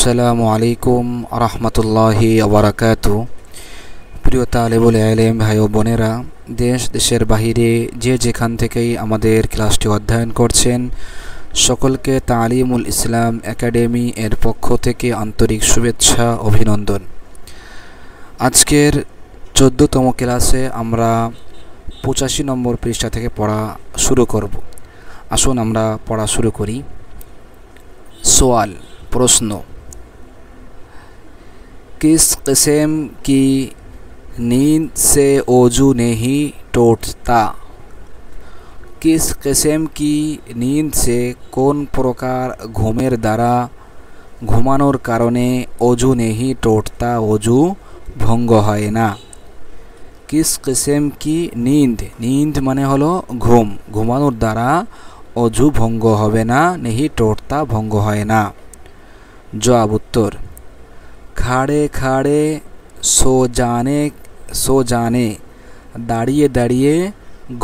আসসালামু আলাইকুম রহমতুল্লাহি ওবারাকাতু। প্রিয় তালেবুল ইলম ভাই ও বোনেরা, দেশের বাহিরে যে যেখান থেকেই আমাদের ক্লাসটি অধ্যয়ন করছেন, সকলকে তালিমুল ইসলাম একাডেমি এর পক্ষ থেকে আন্তরিক শুভেচ্ছা অভিনন্দন। আজকের 14তম ক্লাসে আমরা 85 নম্বর পৃষ্ঠা থেকে পড়া শুরু করব। আসুন আমরা পড়া শুরু করি। সওয়াল, প্রশ্ন, किस किस्म की नींद से ओजू नहीं टूटता? किस किस्म की नींद से কোন প্রকার ঘুমের দ্বারা ঘুমানোর কারণে ওজু নেহি টোটতা, ওজু ভঙ্গ হয় না। কিস কিসম কি নীন্দ, নীন্দ মানে হলো ঘুম, ঘুমানোর দ্বারা ওজু ভঙ্গ হবে না, নেহি টোটতা ভঙ্গ হয় না। জবাব উত্তর, খাড়ে খাড়ে সো জানে দাঁড়িয়ে দাঁড়িয়ে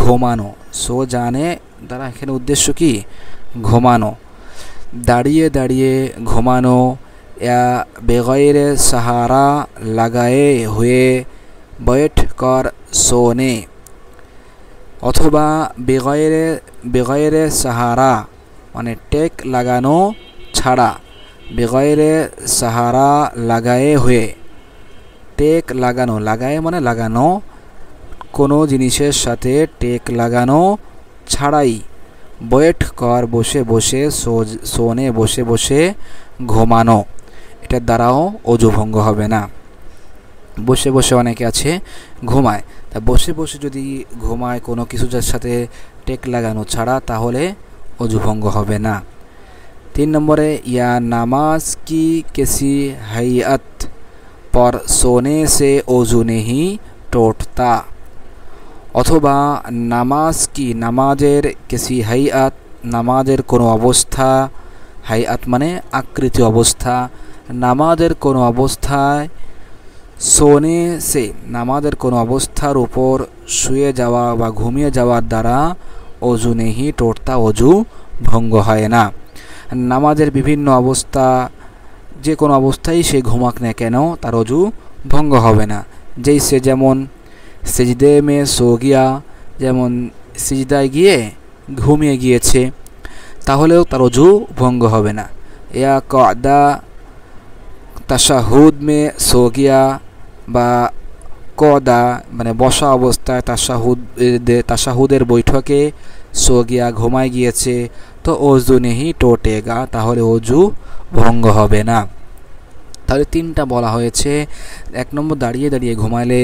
ঘুমানো। সো জানে দ্বারা এখানে উদ্দেশ্য কি? ঘুমানো। দাঁড়িয়ে দাঁড়িয়ে ঘুমানো, या बगैर सहारा लगाए हुए बैठ कर सोने, অথবা বেগैर সাহারা মানে টেক লাগানো ছাড়া, বেগैर সাহারা লাগায়ে হুয়ে, টেক লাগানো, লাগায়ে মানে লাগানো, কোনো জিনিসের সাথে টেক লাগানো ছাড়াই, বৈঠ কর বসে বসে, সোনে বসে বসে ঘুমানো, এটার দ্বারাও ওজু ভঙ্গ হবে না। বসে বসে অনেকে আছে ঘুমায়, তা বসে বসে যদি ঘুমায় কোনো কিছুর সাথে টেক লাগানো ছাড়া, তাহলে ওজু ভঙ্গ হবে না। 3 নম্বরে, या नमाज की किसी हैयत पर सोने से ओजू नहीं टूटता, অথবা নামাজ কি, নামাজের কিসি হাইয়াত, নামাজের কোনো অবস্থা, হাইয়াত মানে আকৃতি অবস্থা, নামাজের কোনো অবস্থায় সোনে সে, নামাজের কোনো অবস্থার উপর শুয়ে যাওয়া বা ঘুমিয়ে যাওয়ার দ্বারা ওজু নেহি টোটতা, ওজু ভঙ্গ হয় না। নামাজের বিভিন্ন অবস্থা, যে কোনো অবস্থায় সে ঘুমাক না কেন, তার ওজু ভঙ্গ হবে না। সে যেমন সিজদে মে সো গিয়া, যেমন সিজদায় গিয়ে ঘুমিয়ে গিয়েছে, তাহলেও তার ওজু ভঙ্গ হবে না। ইয়া কাদা তাশাহুদ মে সো গিয়া, বা কদা মানে বসা অবস্থায়, তাশাহুদের বৈঠকে সো গিয়া ঘুমায় গিয়েছে, তো ওজু নেহি টোটেগা, তাহলে ওজু ভঙ্গ হবে না। তাহলে 3টা বলা হয়েছে। 1 নম্বর দাঁড়িয়ে দাঁড়িয়ে ঘুমাইলে,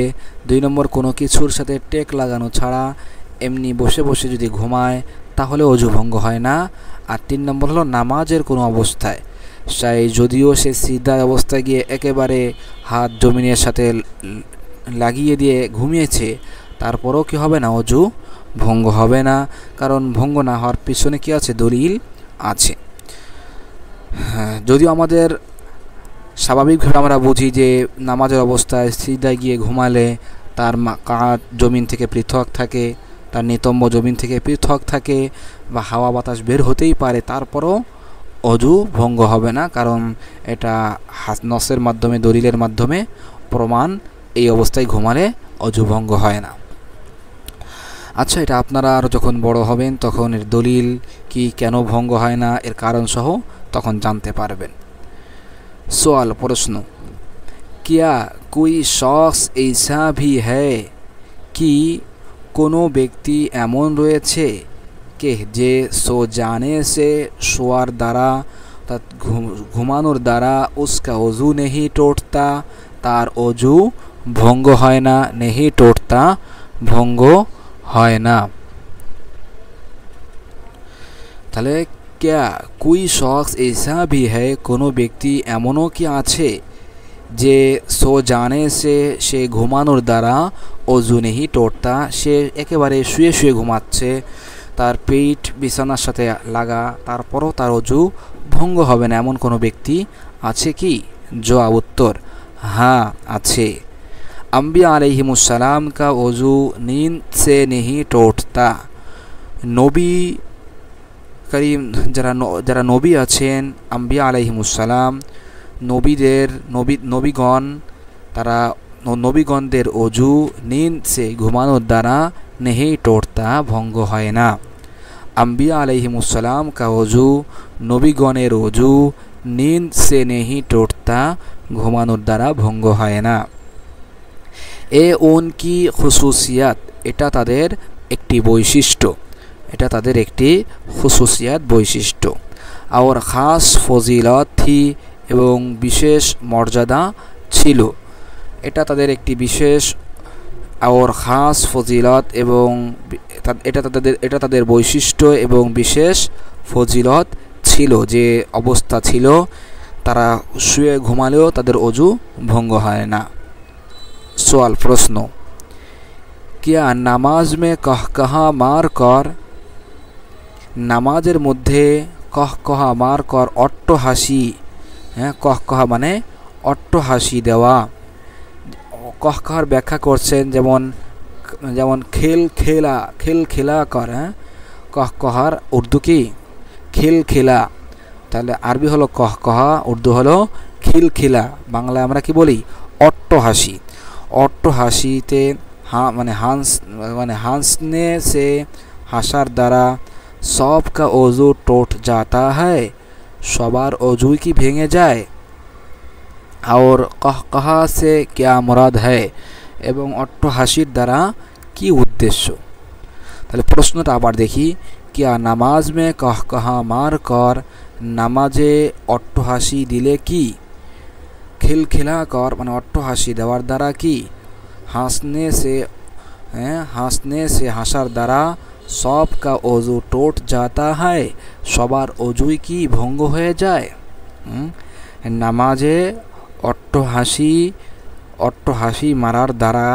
2 নম্বর কোনো কিছুর সাথে টেক লাগানো ছাড়া এমনি বসে বসে যদি ঘুমায়, তাহলে ওজু ভঙ্গ হয় না। আর 3 নম্বর হলো নামাজের কোনো অবস্থায়, যদিও সে সিধা অবস্থায় গিয়ে একেবারে হাত জমিনের সাথে লাগিয়ে দিয়ে ঘুমিয়েছে, তারপরেও কি হবে না? ওজু ভঙ্গ হবে না, কারণ ভঙ্গ না হওয়ার পিছনে কি আছে? দলিল আছে। যদিও আমাদের স্বাভাবিকভাবে আমরা বুঝি যে নামাজের অবস্থায় সিজদায় গিয়ে ঘুমালে তার কাঁধ জমিন থেকে পৃথক থাকে, তার নিতম্ব জমিন থেকে পৃথক থাকে, বা হাওয়া বাতাস বের হতেই পারে, তারপরও ওজু ভঙ্গ হবে না, কারণ এটা নসের মাধ্যমে, দলিলের মাধ্যমে প্রমাণ, এই অবস্থায় ঘুমালে ওজু ভঙ্গ হয় না। আচ্ছা, এটা আপনারা আরও যখন বড় হবেন তখন এর দলিল কি, কেন ভঙ্গ হয় না, এর কারণ সহ তখন জানতে পারবেন। सवाल, प्रश्न, क्या कोई शख्स ऐसा भी है कि কোনো ব্যক্তি এমন রয়েছে কে যে সো জানে সে শোয়ার দ্বারা, অর্থাৎ ঘুমানোর দ্বারা, উসকা ওজু নেহি টোটতা, তার ওজু ভঙ্গ হয় না, নেহি টোটতা ভঙ্গ হয় না। তাহলে क्या कोई शख्स ऐसा भी है, কোনো ব্যক্তি এমনও কি আছে যে সো জানে সে ঘুমানোর দ্বারা ওজু নেহি টোটতা, সে একেবারে শুয়ে শুয়ে ঘুমাচ্ছে, তার পেট বিছানার সাথে লাগা, তারপরও তার ওজু ভঙ্গ হবে না, এমন কোনো ব্যক্তি আছে কি? জবাব উত্তর, হ্যাঁ আছে। আম্বিয়া আলাইহিমুসসালাম কা ওজু নীন্দ সে নেহি টোটতা, নবী করিম যারা নবী আছেন, আম্বিয়া আলাইহিমুসসালাম, নবীগণ তারা নবীগণদের অজু नींद से ঘুমানোর দ্বারা नहीं टूटता ভঙ্গ হয় না। अम्बिया अलैहिमुस्सलाम का वजू नबीगণের অজু नींद से नहीं टूटता ঘুমানোর দ্বারা ভঙ্গ হয় না। এ উনকি খুসুসিয়াত এটা তাদের একটি বৈশিষ্ট্য, এটা তাদের একটি খুসুসিয়াত বৈশিষ্ট্য। আর খাস ফজিলত থি এবং বিশেষ মর্যাদা ছিল, এটা তাদের একটি বিশেষ আর খাস ফজিলত এবং এটা তাদের বৈশিষ্ট্য এবং বিশেষ ফজিলত ছিল, যে অবস্থা ছিল তারা শুয়ে ঘুমালেও তাদের অজু ভঙ্গ হয় না। সওয়াল প্রশ্ন, কিয়া নামাজ মে কহকহা মার কর, নামাজের মধ্যে কহকহা মার কর অট্টহাসি, হ্যাঁ কহকহা মানে অট্টহাসি দেওয়া, কহকহার ব্যাখ্যা করছেন যেমন যেমন খেলা কর, হ্যাঁ কহকহার উর্দু কি খেলা, তাহলে আরবি হলো কহকহা, উর্দু হলো খিলখিলা, বাংলায় আমরা কি বলি অট্টহাসি। অট্টহাসিতে মানে হাসনে সে হাসার দ্বারা সব কা অজু টোট যাতা হয়, সবার অজুই কি ভেঙে যায়। और कहकहा से क्या मुराद है এবং অট্টহাসির দ্বারা কি উদ্দেশ্য। তাহলে প্রশ্নটা আবার দেখি, কিয়া নামাজ মে कहकहा मार कर, নামাজে অট্টহাসি দিলে কি, খিলখিলা কর মানে অট্টহাসি দেওয়ার দ্বারা কি, হাসনে সে হাসার দ্বারা সব কা অজু টোট যাতা হয়, সবার অজুই কি ভঙ্গ হয়ে যায়। নামাজে অট্টহাসি মারার দ্বারা,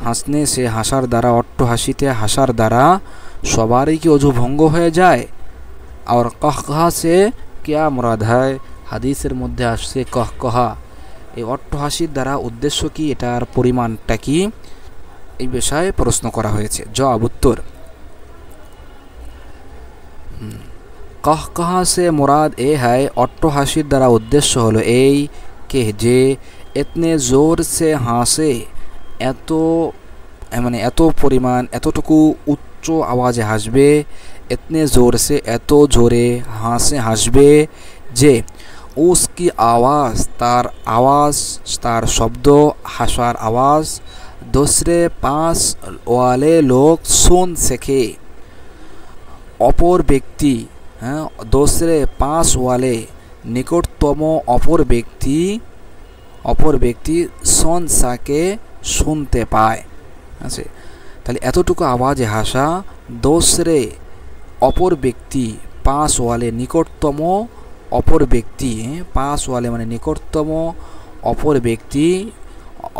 হাসনে সে হাসার দ্বারা, অট্টহাসিতে হাসার দ্বারা সবারই কি অজু ভঙ্গ হয়ে যায়। আর কহকহা সে क्या मुराद है, হাদিসের মধ্যে আসছে কহকহা, এই অট্টহাসির দ্বারা উদ্দেশ্য কি, এটার পরিমাণটা কি, এই বিষয়ে প্রশ্ন করা হয়েছে। জবাব উত্তর, कहकहा से मुराद ए है, অট্টহাসির দ্বারা উদ্দেশ্য হলো এই কে যে এতনে জোর সে হাসে, এত মানে এত পরিমাণ এতটুকু উচ্চ আওয়াজে হাসবে, এতনে জোর সে এত জোরে হাসবে যে उसकी आवाज़ तार शब्द हासार आवाज़ दूसरे पास वाले लोग सुन सके, অপর ব্যক্তি, হ্যাঁ दूसरे पास वाले নিকটতম অপর ব্যক্তি শুন সাকে শুনতে পায়। আচ্ছা, তাহলে এতটুকু আওয়াজে হাসা दूसरे অপর ব্যক্তি, পাস ওয়ালে নিকটতম অপর ব্যক্তি, পাস ওয়ালে মানে নিকটতম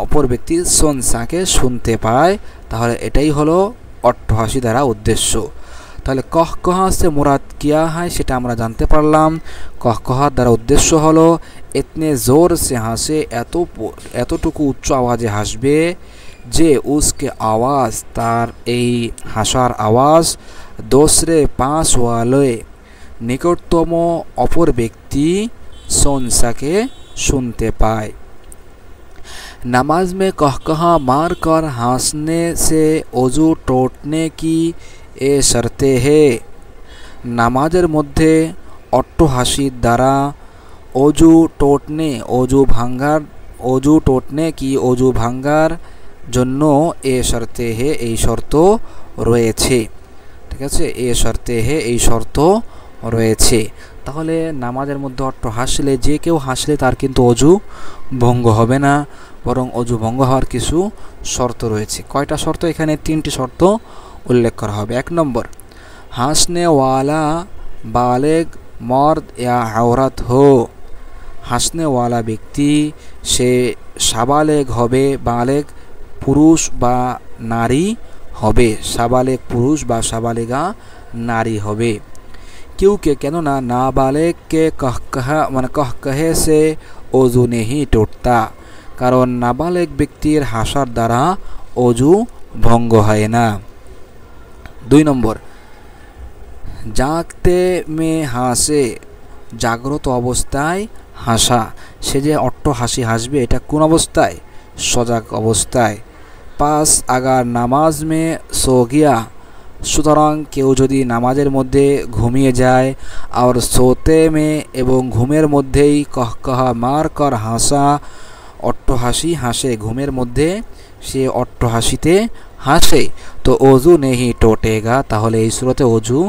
অপর ব্যক্তি শুন সাকে শুনতে পায়, তাহলে এটাই হলো অট্টহাসি দ্বারা উদ্দেশ্য। তাহলে कहकहा से मुराद किया है সেটা আমরা জানতে পারলাম। कहकहा দ্বারা উদ্দেশ্য হলো इतने जोर से হাসে, এতটুকু উচ্চ আওয়াজে হাসবে যে उसके आवाज़ তার এই হাসার আওয়াজ दूसरे पास वाले নিকটতম অপর ব্যক্তি सुन सके শুনতে পায়। नमाज में कहकहा मार कर हंसने से वजू टूटने की এ শর্তে হে, নামাজের মধ্যে অট্টহাসির দ্বারা অজু ভাঙ্গার জন্য এ শর্তে হে এই শর্ত রয়েছে। ঠিক আছে, এ শর্তে হে এই শর্ত রয়েছে। তাহলে নামাজের মধ্যে অট্টহাসলে, যে কেউ হাসলে তার কিন্তু অজু ভঙ্গ হবে না, বরং অজু ভঙ্গ হওয়ার কিছু শর্ত রয়েছে। কয়টা শর্ত? এখানে 3টি শর্ত উল্লেখ করা হবে। 1 নম্বর, হাসনে ওয়ালা বালেগ মর্দ ইয়া আওরাত হো, হাসনে ওয়ালা ব্যক্তি সে সাবালেগ হবে, বালেগ পুরুষ বা নারী হবে, সাবালেগ পুরুষ বা সাবালেগা নারী হবে। क्योंकि কেননা নাবালেগকে कहकहे से অজু নেহি টুটতা, কারণ নাবালেগ ব্যক্তির হাসার দ্বারা অজু ভঙ্গ হয় না। 2 নম্বর, জাগতে মে হাসে, জাগ্রত অবস্থায় হাসা, সে যে অট্ট হাসি হাসবে এটা কোন অবস্থায়? সজাগ অবস্থায়। 5 আগার নামাজ মে সো গিয়া, সুতরাং কেউ যদি নামাজের মধ্যে ঘুমিয়ে যায়, আর সোতে মে এবং ঘুমের মধ্যেই কহকহা মার কর হাসা, অট্টহাসি হাসে, ঘুমের মধ্যে সে অট্টহাসিতে হাসে, তো অজু নেহি টোটেগা, তাহলে এই সূরাতে অজু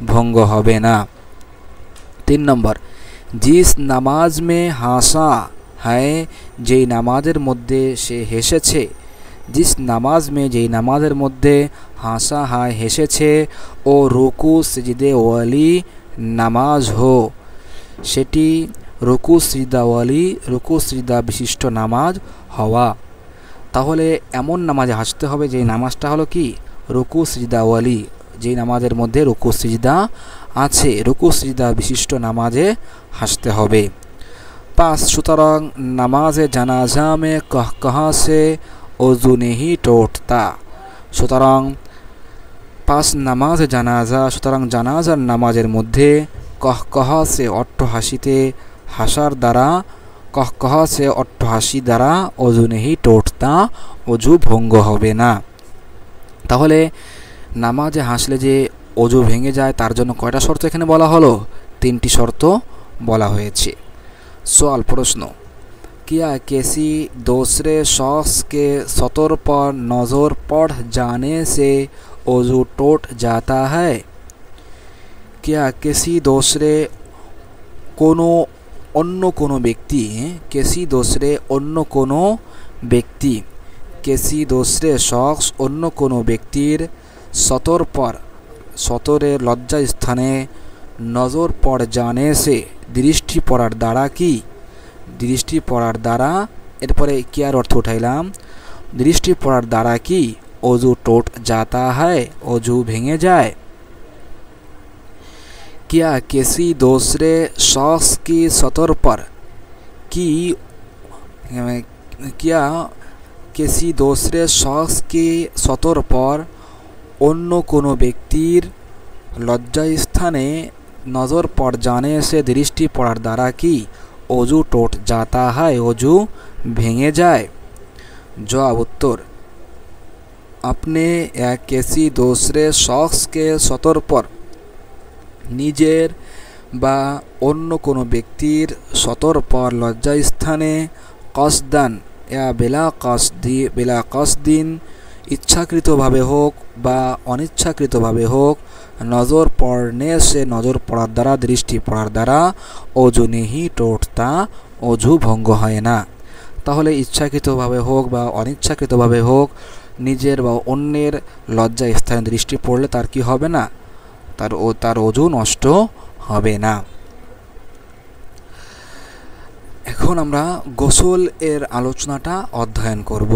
ভঙ্গ হবে না। 3 নম্বর, জিস নামাজ মে হাসা হ্যায়, যেই নামাজের মধ্যে সে হেসেছে, জিস নামাজ মে, যেই নামাজের মধ্যে হাসা হায় হেসেছে, ও রুকু সিজদে ওয়ালি নামাজ হো, সেটি রুকু সিজদা ওয়ালি, রুকু সিজদা বিশিষ্ট নামাজ হওয়া। তাহলে এমন নামাজে হাসতে হবে যেই নামাজটা হলো কি? রুকু সিজদা ওয়ালি, যেই নামাজের মধ্যে রুকু সিজদা আছে, রুকু সিজদা বিশিষ্ট নামাজে হাসতে হবে। 5 সুতরাং নামাজে জানাজা মে কহকহা সে অজু নেহি টোটতা, সুতরাং 5 নামাজে জানাজা, সুতরাং জানাজার নামাজের মধ্যে কহকহা সে অট্টহাসিতে হাসার দ্বারা, কহকহা সে অট্টহাসি দ্বারা অজু নেহি টোটতা, অজু ভঙ্গ হবে না। তাহলে নামাজে হাসলে যে অজু ভেঙে যায় তার জন্য কয়টা শর্ত এখানে বলা হলো? 3টি শর্ত বলা হয়েছে। सवाल प्रश्न, क्या किसी दूसरे शख्स के सतर पर नज़र पड़ जाने से वज़ू टूट जाता है? क्या किसी दूसरे कोनो अन्य कोनो व्यक्ति, किसी दूसरे अन्य कोनो व्यक्ति, किसी दूसरे शख्स अन्य कोनो व्यक्तिर सतर पर, सतरे लज्जा स्थाने नज़र पड़ जाने से, दृष्टि पड़ार द्वारा की, दृष्टि पड़ार द्वारा, एरपरे कियार अर्थ उठाइलाम, दृष्टि पड़ार द्वारा की अजू टूट जाता है, अजू भेंगे जाए। क्या किसी दूसरे शख्स की सतर पर की, क्या किसी दूसरे शख्स की सतर पर अन्य कोनो व्यक्तिर लज्जा स्थाने नज़र पड़ जाने से, दृष्टि पड़ार द्वारा की अजू टूट जाता है, अजू भेंगे जाए। जवाब उत्तर, अपने या किसी दूसरे शख्स के सतर पर, निजेर बा अन्य कोनो व्यक्तिर सतर पर लज्जा स्थाने कसदान या बेला कसदिन, इच्छाकृतभावे होक बा अनिच्छाकृतभावे होक, नज़र पड़ने से, नज़र पड़ार द्वारा, दृष्टि पड़ार द्वारा अजू नहीं टूटता, अजू भंग है ना। ताहले इच्छाकृतभावे होक बा अनिच्छाकृतभावे होक, निजेर बा अन्येर लज्जा स्थाने दृष्टि पड़ले तार कि होबे ना, तार अजू नष्ट होबे ना। এখন আমরা গোসল এর আলোচনাটা অধ্যয়ন করব।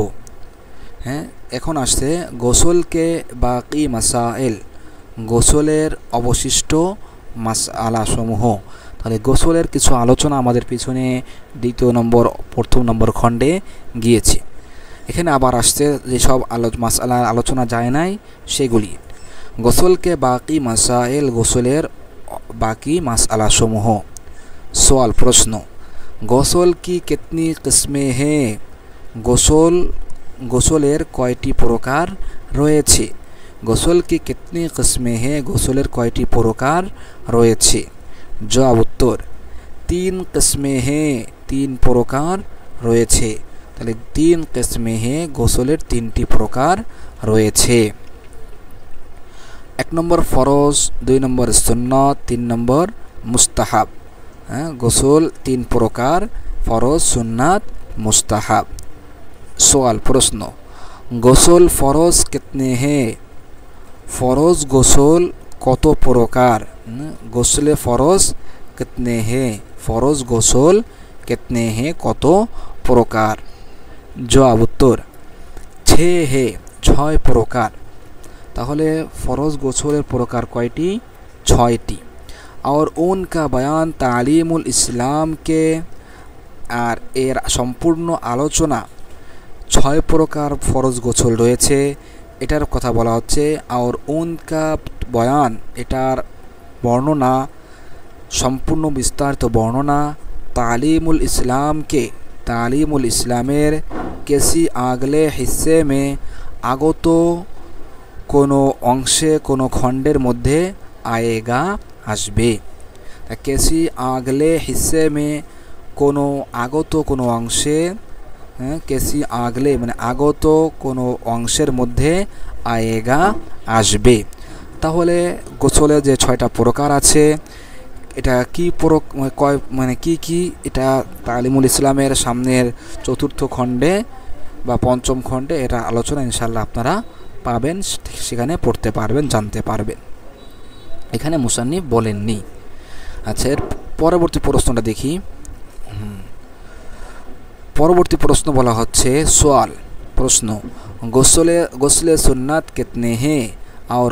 হ্যাঁ, এখন আসছে গোসলকে বাকি মাসাইল, গোসলের অবশিষ্ট মাসআলাসমূহ। তাহলে গোসলের কিছু আলোচনা আমাদের পিছনে প্রথম নম্বর খণ্ডে গিয়েছে। এখানে আবার আসছে যেসব মাসআলার আলোচনা যায় নাই সেগুলি। গোসলকে বাকি মাসাইল, গোসলের বাকি মাসআলাসমূহ। সওয়াল প্রশ্ন, গোসল কি কিতনি কিসমে হে? গোসলের কয়টি প্রকার রয়েছে? গোসল কি কিতনি কিসমে হে? গোসলের কয়টি প্রকার রয়েছে? জবাব উত্তর, 3 কিসমে হে, 3 প্রকার রয়েছে। তাহলে 3 কিসমে হে, গোসলের 3টি প্রকার রয়েছে। 1 নম্বর ফরজ, 2 নম্বর সুন্নাত, 3 নম্বর মুস্তাহাব। হ্যাঁ, গোসল 3 প্রকার, ফরজ, সুন্নাত, মুস্তাহাব। সওয়াল প্রশ্ন, গোসল ফরজ কিতনে হে? ফরজ গোসল কত প্রকার? গোসলে ফরজ কিতনে হে? ফরজ গোসল কিতনে হে, কত প্রকার? জবাব উত্তর, 6 হে, 6 প্রকার। তাহলে ফরজ গোসলের প্রকার কয়টি? 6টি। और उनका बयान तालीमुल इस्लाम के, আর এর সম্পূর্ণ আলোচনা 6 প্রকার ফরজ গোসল রয়েছে এটার কথা বলা হচ্ছে। আর উনকা বয়ান, এটার বর্ণনা, সম্পূর্ণ বিস্তারিত বর্ণনা तालीमुल इस्लाम के तालीमुल इस्लामेर किसी আগলে हिस्से में আগত কোনো অংশে কোনো খণ্ডের মধ্যে আয়েগা আসবে। किसी আগলে हिस्से में কোনো আগত কোনো অংশে किसी আগলে মানে আগত কোনো অংশের মধ্যে আয়েগা আসবে। তাহলে গোসলের যে 6টা প্রকার আছে এটা কি মানে কি এটা তালিমুল ইসলামের সামনের 4র্থ খণ্ডে বা 5ম খণ্ডে এটা আলোচনা ইনশাআল্লাহ আপনারা পাবেন, সেখানে পড়তে পারবেন, জানতে পারবেন। এখানে মুসান্নিফ বলেননি। আচ্ছা, এর পরবর্তী প্রশ্নটা দেখি। পরবর্তী প্রশ্ন বলা হচ্ছে সওয়াল প্রশ্ন, গোসলে সুন্নাত কিতনে हैं और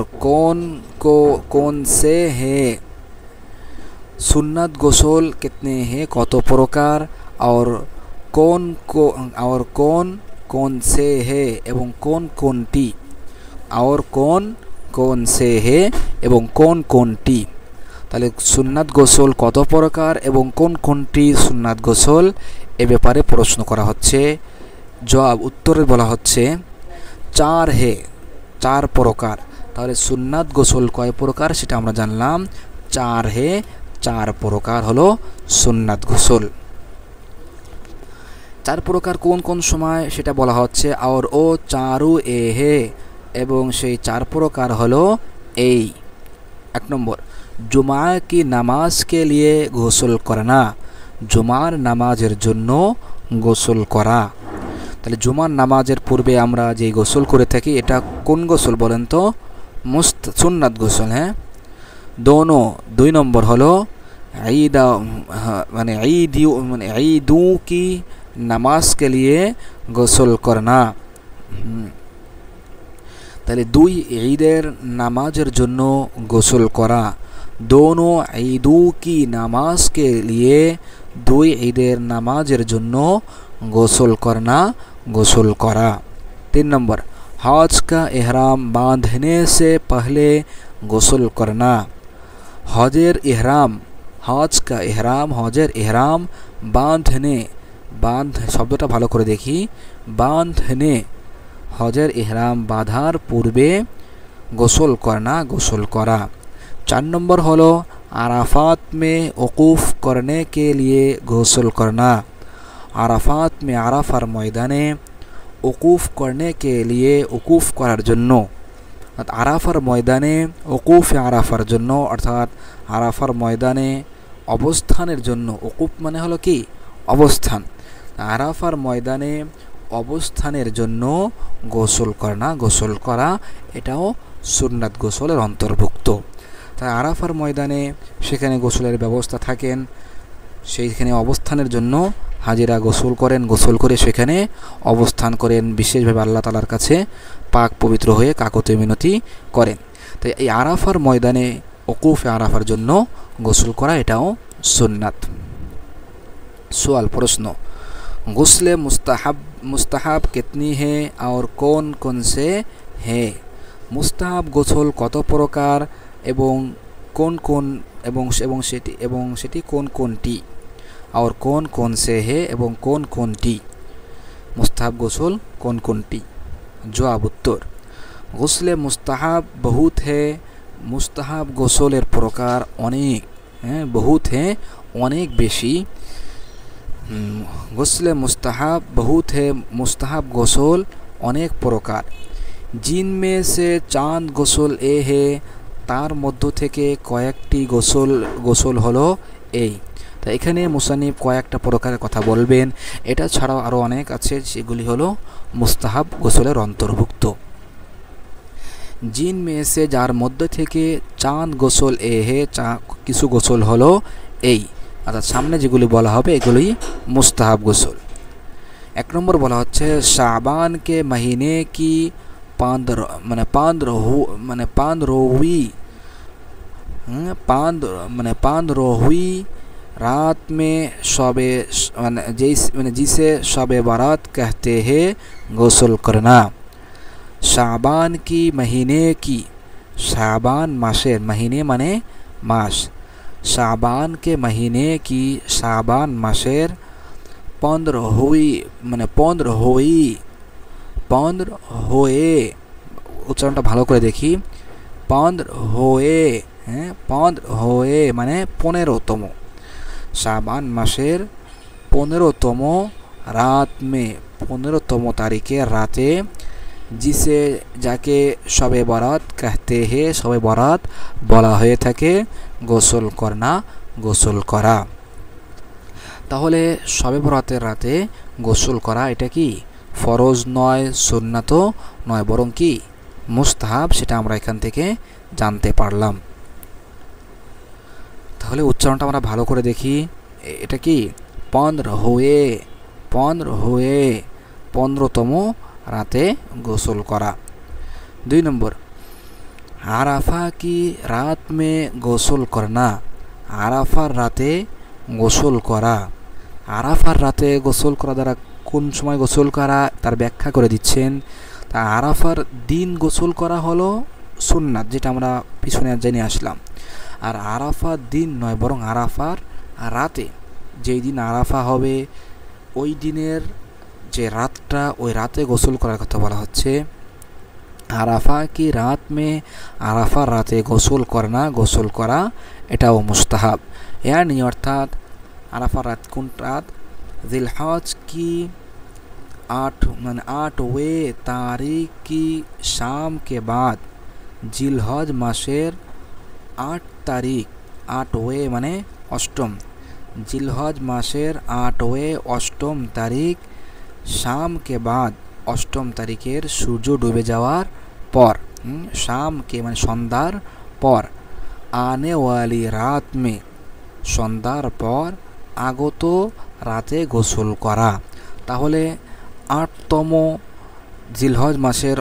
कौन से हैं। সুন্নাত গোসল कितने हैं কত প্রকার, और कौन से है এবং কোনটি, और कौन से है এবং কোনটি। তাহলে সুন্নাত গোসল কত প্রকার এবং কোনটি সুন্নাত গোসল এ ব্যাপারে প্রশ্ন করা হচ্ছে। জবাব উত্তরে বলা হচ্ছে 4 है, 4 প্রকার। তাহলে সুন্নাত গোসল কয় প্রকার সেটা আমরা জানলাম, 4 है, 4 প্রকার হলো সুন্নাত গোসল। 4 প্রকার কোন কোন সময় সেটা বলা হচ্ছে। আর ও চারু এ হে, এবং সেই 4 প্রকার হলো এই। 1 নম্বর, জুমা কি নামাজ কে লিয়ে গোসল করনা, জুমার নামাজের জন্য গোসল করা। তাহলে জুমার নামাজের পূর্বে আমরা যে গোসল করে থাকি এটা কোন গোসল বলেন তো? সুন্নাত গোসল। হ্যাঁ, দোনো। 2 নম্বর হলো ঈদু কি নামাজ কে লিয়ে গোসল করনা। তাহলে 2 ঈদের নামাজের জন্য গোসল করা। দোনো ঈদু কি নামাজ কে লিয়ে, 2 ঈদের নামাজের জন্য গোসল করনা, গোসল করা। 3 নম্বর, हज का एहराम बांधने से पहले गोसल करना। हजेर एहराम, हज का एहराम, हजेर एहराम बांधने, बांध शब्दটা ভালো করে দেখি, बांधने हजेर एहराम बाधार पूर्वे गोसल करना, गोसल करा। 4 नम्बर हलो आराफात में वक़ूफ़ करने के लिए गोसल करना। आराफात में आराफार मैदाने वक़ूफ़ करने के लिए, वक़ूफ़ करार जन्नो, आराफार मैदाने वक़ूफ़ आराफार जन्नो अर्थात आराफार मैदाने अवस्थानेर जन्नो। वक़ूफ़ माने हलो कि अवस्थान, आराफार मैदाने अवस्थानेर जन्नो गोसल करना, गोसल करा एटाओ सुन्नात गोसलेर अंतर्भुक्त। ताई आराफार मैदाने सेखाने गोसलेर व्यवस्था थाकेन, सेखाने अवस्थानेर जन्नो हाजिरा गोसल करें, गोसल करे सेखाने अवस्थान करें, विशेषभावे आल्लाह ताआलार काछे पाक पवित्र हये काकती मिनती करें। तो ये आराफार मैदाने वक़ूफ़ आराफार जन्नो गोसल करा एटाओ सुन्नात। सवाल प्रश्न, गुस्ले मुस्ताहाब कितनी है और कौन से है। मुस्ताहाब गोसल कत प्रकार एवं सेटी कोनटी, और कौन से है एवं कोनटी। मुस्ताहाब गोसल कोनटी। जवाब उत्तर, गुस्ले मुस्ताहाब बहुत है, मुस्ताहाब गोसलेर प्रकार अनेक, बहुत है अनेक बेशी। गुस्ले मुस्ताहाब बहुत है, मुस्ताहाब गोसल अनेक प्रकार। जिनमें से चांद गोसल ए है, तार मध्य थेके कयेकटी गोसल हलो এই। তো এখানে মুসান্নিফ কয়েকটা প্রকারের কথা বলবেন, এটা ছাড়াও আরও অনেক আছে, সেগুলি হলো মুস্তাহাব গোসলের অন্তর্ভুক্ত। জিন মেসে যার মধ্যে থেকে চাঁদ গোসল এ হে, কিছু গোসল হলো এই, অর্থাৎ সামনে যেগুলি বলা হবে এগুলি মুস্তাহাব গোসল। 1 নম্বর বলা হচ্ছে শাবান কে মহিনে কি पांदरोही रात में शबे जिसे शबे बारात कहते हैं गोसल करना। शाबान की महीने की, शाबान मासेर, महीने माने मास, শাবান কে মহিনে কি শাবান মাসের 15 হই মানে 15 হই 15 হয়ে উচ্চারণটা ভালো করে দেখি 15 হয়ে হ্যাঁ 15 হয়ে মানে 15তম শাবান মাসের 15তম রাত মে 15তম তারিখের রাতে जिसे যাকে শবে বরাত कहते हैं শবে বরাত বলা হয়ে থাকে গোসল করনা গোসল করা তাহলে শবে বরাতের রাতে গোসল করা এটা কি ফরজ নয় সুন্নাত নয় বরং কি মুস্তাহাব সেটা আমরা এখান থেকে জানতে পারলাম তাহলে উচ্চারণটা আমরা ভালো করে দেখি এটা কি 15 হয়ে 15তম রাতে গোসল করা 2 নম্বর আরাফা কি রাত মে গোসল করনা আরাফার রাতে গোসল করা আরাফার রাতে গোসল করা দ্বারা কোন সময় গোসল করা তার ব্যাখ্যা করে দিচ্ছেন তা আরাফার দিন গোসল করা হলো সুন্নাত যেটা আমরা পিছনে জেনে আসলাম আর আরাফার দিন নয় বরং আরাফার রাতে যেই দিন আরাফা হবে ওই দিনের যে রাতটা ওই রাতে গোসল করার কথা বলা হচ্ছে আরাফা কি রাত মে আরাফার রাতে গোসল করনা গোসল করা এটাও মুস্তাহাব यानी অর্থাৎ আরাফার রাত কোন রাত জিলহজ কি 8वें तारीख की शाम के बाद জিলহজ মাসের 8 তারিখ 8वें মানে অষ্টম জিলহজ মাসের 8वें অষ্টম তারিখ शाम के बाद অষ্টম তারিখের সূর্য ডুবে যাওয়ার পর शाम के মানে সন্ধ্যার পর आने वाली रात में সন্ধ্যার পর আগত রাতে গোসল করা তাহলে 8তম জিলহজ মাসের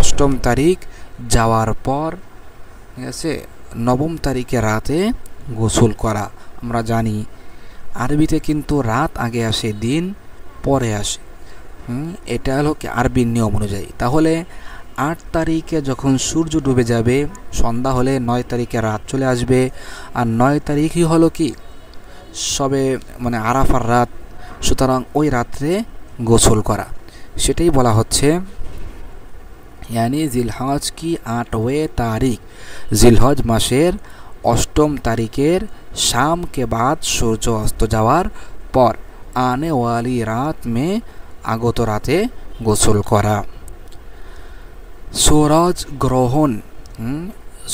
অষ্টম তারিখ যাওয়ার পর ঠিক আছে 9ম তারিখে রাতে গোসল করা আমরা জানি আরবিতে কিন্তু রাত আগে আসে দিন পরে আসে এটা হলো কি আরবি নিয়ম অনুযায়ী তাহলে 8 তারিখে যখন সূর্য ডুবে যাবে সন্ধ্যা হলে 9 তারিখে রাত চলে আসবে আর 9 তারিখই হলো কি সবে মানে আরাফার রাত সুতরাং ওই রাতে গোসল করা সেটাই বলা হচ্ছে यानी জিলহজ কি 8वें तारीख জিলহজ মাসের অষ্টম তারিখের शाम के बाद সূর্য অস্ত যাওয়ার পর आने वाली रात में আগত রাতে গোসল করা सूरज ग्रहण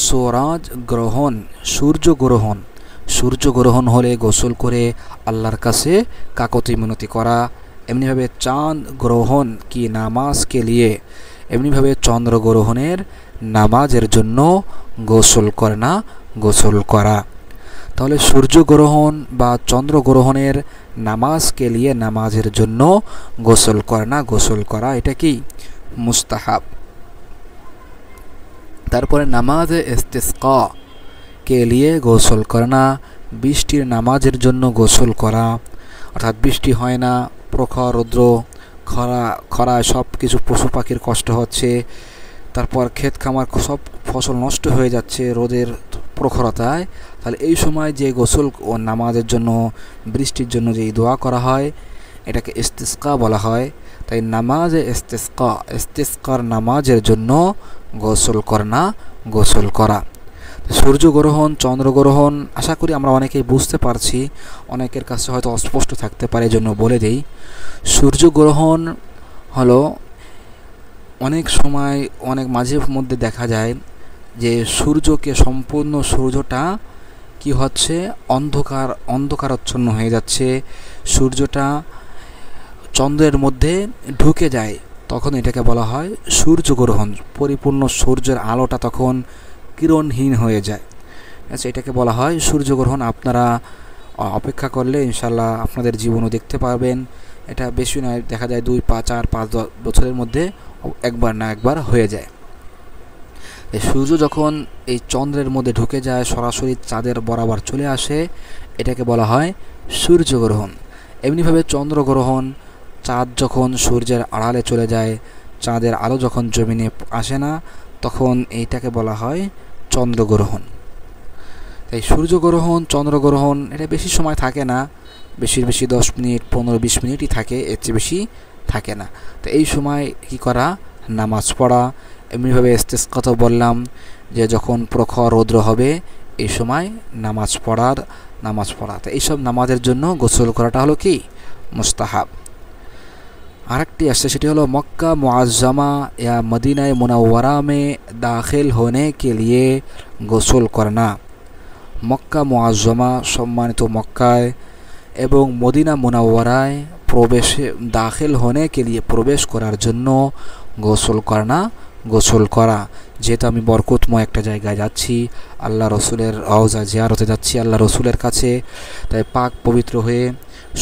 सूरज ग्रहण সূর্য গ্রহণ হলে গোসল করে আল্লাহর কাছে কাকুতি মিনতি করা এমনি ভাবে চাঁদ গ্রহণ কি নামাজ কে লিয়ে এমনি ভাবে চন্দ্র গ্রহণের নামাজের জন্য গোসল করনা গোসল করা তাহলে সূর্য গ্রহণ বা চন্দ্র গ্রহণের নামাজ কে লিয়ে নামাজের জন্য গোসল করনা গোসল করা এটা কি মুস্তাহাব তারপরে নামাজে ইস্তিসকা কে লিয়ে গোসল করনা বৃষ্টির নামাজের জন্য গোসল করা অর্থাৎ বৃষ্টি হয় না প্রখর রৌদ্র খরায় সব কিছু পশু পাখির কষ্ট হচ্ছে তারপর ক্ষেত খামার সব ফসল নষ্ট হয়ে যাচ্ছে রোদের প্রখরতায় তাহলে এই সময় যে গোসল ও নামাজের জন্য বৃষ্টির জন্য যে দোয়া করা হয় এটাকে ইস্তিসকা বলা হয় তাই নামাজে ইস্তিসকার নামাজের জন্য গোসল করনা গোসল করা সূর্যগ্রহণ চন্দ্রগ্রহণ আশা করি আমরা অনেকেই বুঝতে পারছি অনেকের কাছে হয়তো অস্পষ্ট থাকতে পারে জন্য বলে দেই সূর্যগ্রহণ হলো অনেক সময় অনেক মাঝে মধ্যে দেখা যায় যে সূর্যকে সম্পূর্ণ সূর্যটা কি হচ্ছে অন্ধকারাচ্ছন্ন হয়ে যাচ্ছে সূর্যটা চন্দ্রের মধ্যে ঢুকে যায় তখন এটাকে বলা হয় সূর্যগ্রহণ পরিপূর্ণ সূর্যের আলোটা তখন কিরণহীন হয়ে যায় আচ্ছা এটাকে বলা হয় সূর্যগ্রহণ আপনারা অপেক্ষা করলে ইনশাআল্লাহ আপনাদের জীবনও দেখতে পারবেন এটা বেশি নয় দেখা যায় 2 4 5 বছরের মধ্যে একবার না একবার হয়ে যায় এই সূর্য যখন এই চন্দ্রের মধ্যে ঢুকে যায় সরাসরি চাঁদের বরাবর চলে আসে এটাকে বলা হয় সূর্যগ্রহণ এমনিভাবে চন্দ্রগ্রহণ চাঁদ যখন সূর্যের আড়ালে চলে যায় চাঁদের আলো যখন জমিনে আসে না তখন এইটাকে বলা হয় চন্দ্রগ্রহণ তাই সূর্যগ্রহণ চন্দ্রগ্রহণ এটা বেশি সময় থাকে না, বেশি 10 মিনিট 15-20 মিনিটই থাকে, এর চেয়ে বেশি থাকে না। তো এই সময় কি করা, নামাজ পড়া। এমনিভাবে ইস্তিসকা তো বললাম যে যখন প্রখর রৌদ্র হবে এই সময় নামাজ পড়া। তো এইসব নামাজের জন্য গোসল করাটা হলো কি মুস্তাহাব। আরেকটি আসছে, সেটি হলো মক্কা মুআজ্জামা या मदीना मुनव्वरा में दाखिल होने के लिए গোসল করনা। মক্কা মুআজ্জামা সম্মানিত মক্কায় এবং মদিনা মুনাওয়ারায় প্রবেশে দাখিল होने के लिए প্রবেশ করার জন্য গোসল করা। যেহেতু আমি বরকতময় একটা জায়গায় যাচ্ছি, আল্লাহ রসুলের রওজা জিয়ারতে যাচ্ছি আল্লাহ রসুলের কাছে, তাই পাক পবিত্র হয়ে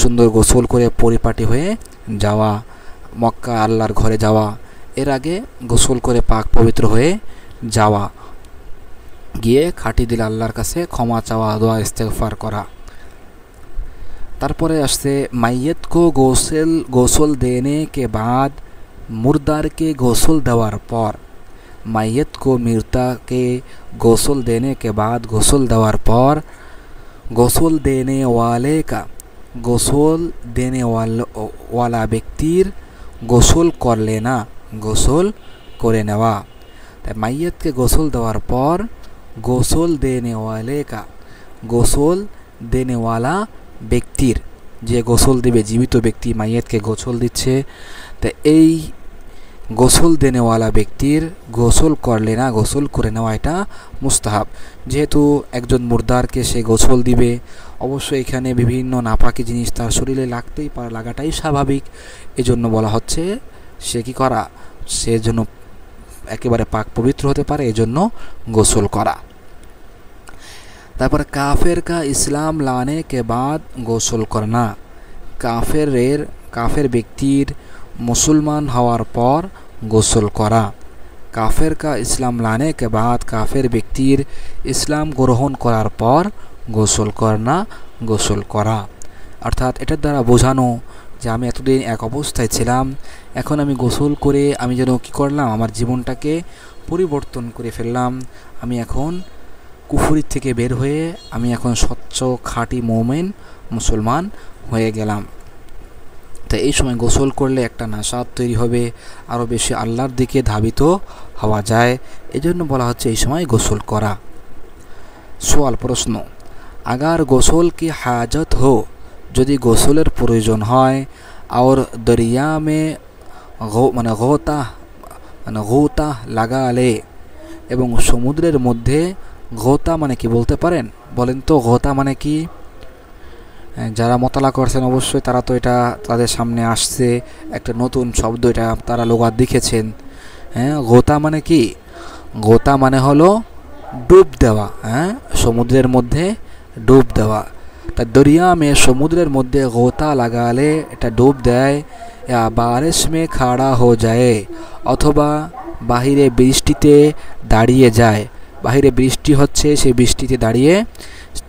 সুন্দর গোসল করে পরিপাটি হয়ে যাওয়া, মক্কা আল্লাহর ঘরে যাওয়া, এর আগে গোসল করে পাক পবিত্র হয়ে যাওয়া, গিয়ে খাঁটি দিল আল্লাহর কাছে ক্ষমা চাওয়া, দোয়া ইস্তেগফার করা। তারপরে আসছে মাইয়ত কো গোসল দেনে কে বাদ মুর্দারকে গোসল দেওয়ার পর। মাইয়ত কো মৃতাকে গোসল দেনে কে বাদ গোসল দেওয়ার পর গোসল দেনে ওয়ালা ব্যক্তির গোসল করে নেওয়া। তাই মাইয়তকে গোসল দেওয়ার পর গোসল দেনেওয়ালা ব্যক্তির, যে গোসল দেবে জীবিত ব্যক্তি মাইয়তকে গোসল দিচ্ছে, তা এই গোসল দেনেওয়ালা ব্যক্তির গোসল করে নেওয়া এটা মুস্তাহাব। যেহেতু একজন মুর্দারকে সে গোসল দিবে, অবশ্যই এখানে বিভিন্ন নাপাকি জিনিস তার শরীরে লাগাটাই স্বাভাবিক। এজন্য বলা হচ্ছে সে কি করা, সে যেন একেবারে পাক পবিত্র হতে পারে, এজন্য গোসল করা। তারপর কাফের কা ইসলাম লানে কে বাদ গোসল করনা। কাফের ব্যক্তির মুসলমান হওয়ার পর গোসল করা। কাফের কা ইসলাম লানে কে বাদ, কাফের ব্যক্তির ইসলাম গ্রহণ করার পর গোসল করা। অর্থাৎ এটার দ্বারা বোঝানো যে আমি এতদিন এক অবস্থায় ছিলাম, এখন আমি গোসল করে আমি যেন কী করলাম, আমার জীবনটাকে পরিবর্তন করে ফেললাম। আমি এখন কুফরির থেকে বের হয়ে আমি এখন স্বচ্ছ খাঁটি মুমিন মুসলমান হয়ে গেলাম। তাই এই সময় গোসল করলে একটা নাশাত তৈরি হবে, আরও বেশি আল্লাহর দিকে ধাবিত হওয়া যায়, এজন্য বলা হচ্ছে এই সময় গোসল করা। প্রশ্ন, আগার গোসল কি হাজত হো, যদি গোসলের প্রয়োজন হয়, আর দরিয়া মে গোতা লাগালে, এবং সমুদ্রের মধ্যে গোতা মানে কি বলতে পারেন, বলেন তো গোতা মানে কি? যারা মোতালা করছেন অবশ্যই তারা তো এটা তাদের সামনে আসছে একটা নতুন শব্দ, এটা তারা লোগাত লিখেছেন। গোতা মানে কি? গোতা মানে হলো ডুব দেওয়া, সমুদ্রের মধ্যে ডুব দেওয়া। তা দরিয়া মে সমুদ্রের মধ্যে গোতা লাগালে, এটা ডুব দেয়, বারিশ মে খাড়া হো যায়, অথবা বাহিরে বৃষ্টিতে দাঁড়িয়ে যায়, বাহিরে বৃষ্টি হচ্ছে সেই বৃষ্টিতে দাঁড়িয়ে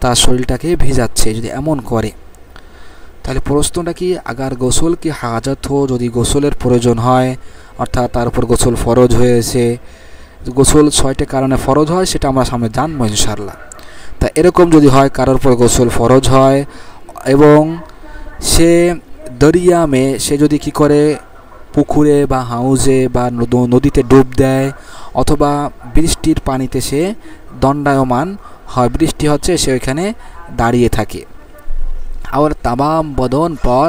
তার শরীরটাকে ভিজাচ্ছে, যদি এমন করে। তাহলে প্রশ্নটা কি, আগার গোসল কি হাজত হো, যদি গোসলের প্রয়োজন হয়, অর্থাৎ তার উপর গোসল ফরজ হয়েছে। গোসল 6টা কারণে ফরজ হয়, সেটা আমরা সামনে জানবো ইনশাআল্লাহ। তা এরকম যদি হয় কারোর উপর গোসল ফরজ হয় এবং সে দরিয়ামে, সে যদি কি করে পুকুরে বা হাউজে বা নদীতে ডুব দেয়, অথবা বৃষ্টির পানিতে সে দণ্ডায়মান হয়, বৃষ্টি হচ্ছে সে ওইখানে দাঁড়িয়ে থাকে, আর তামাম বদন পর,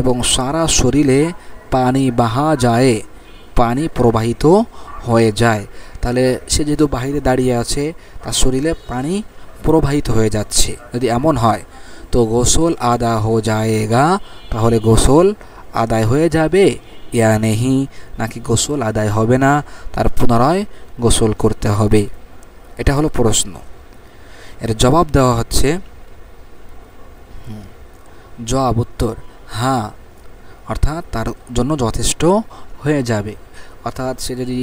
এবং সারা শরীরে পানি বাহা যায়, পানি প্রবাহিত হয়ে যায়। তাহলে সে যেহেতু বাহিরে দাঁড়িয়ে আছে, তার শরীরে পানি প্রবাহিত হয়ে যাচ্ছে, যদি এমন হয় তো গোসল আদা হো যায়গা, তাহলে গোসল আদায় হয়ে যাবে, ইয়া নেহি, নাকি গোসল আদায় হবে না, তার পুনরায় গোসল করতে হবে। এটা হলো প্রশ্ন। এর জবাব দেওয়া হচ্ছে, জবাব উত্তর হ্যাঁ, অর্থাৎ তার জন্য যথেষ্ট হয়ে যাবে। অর্থাৎ সে যদি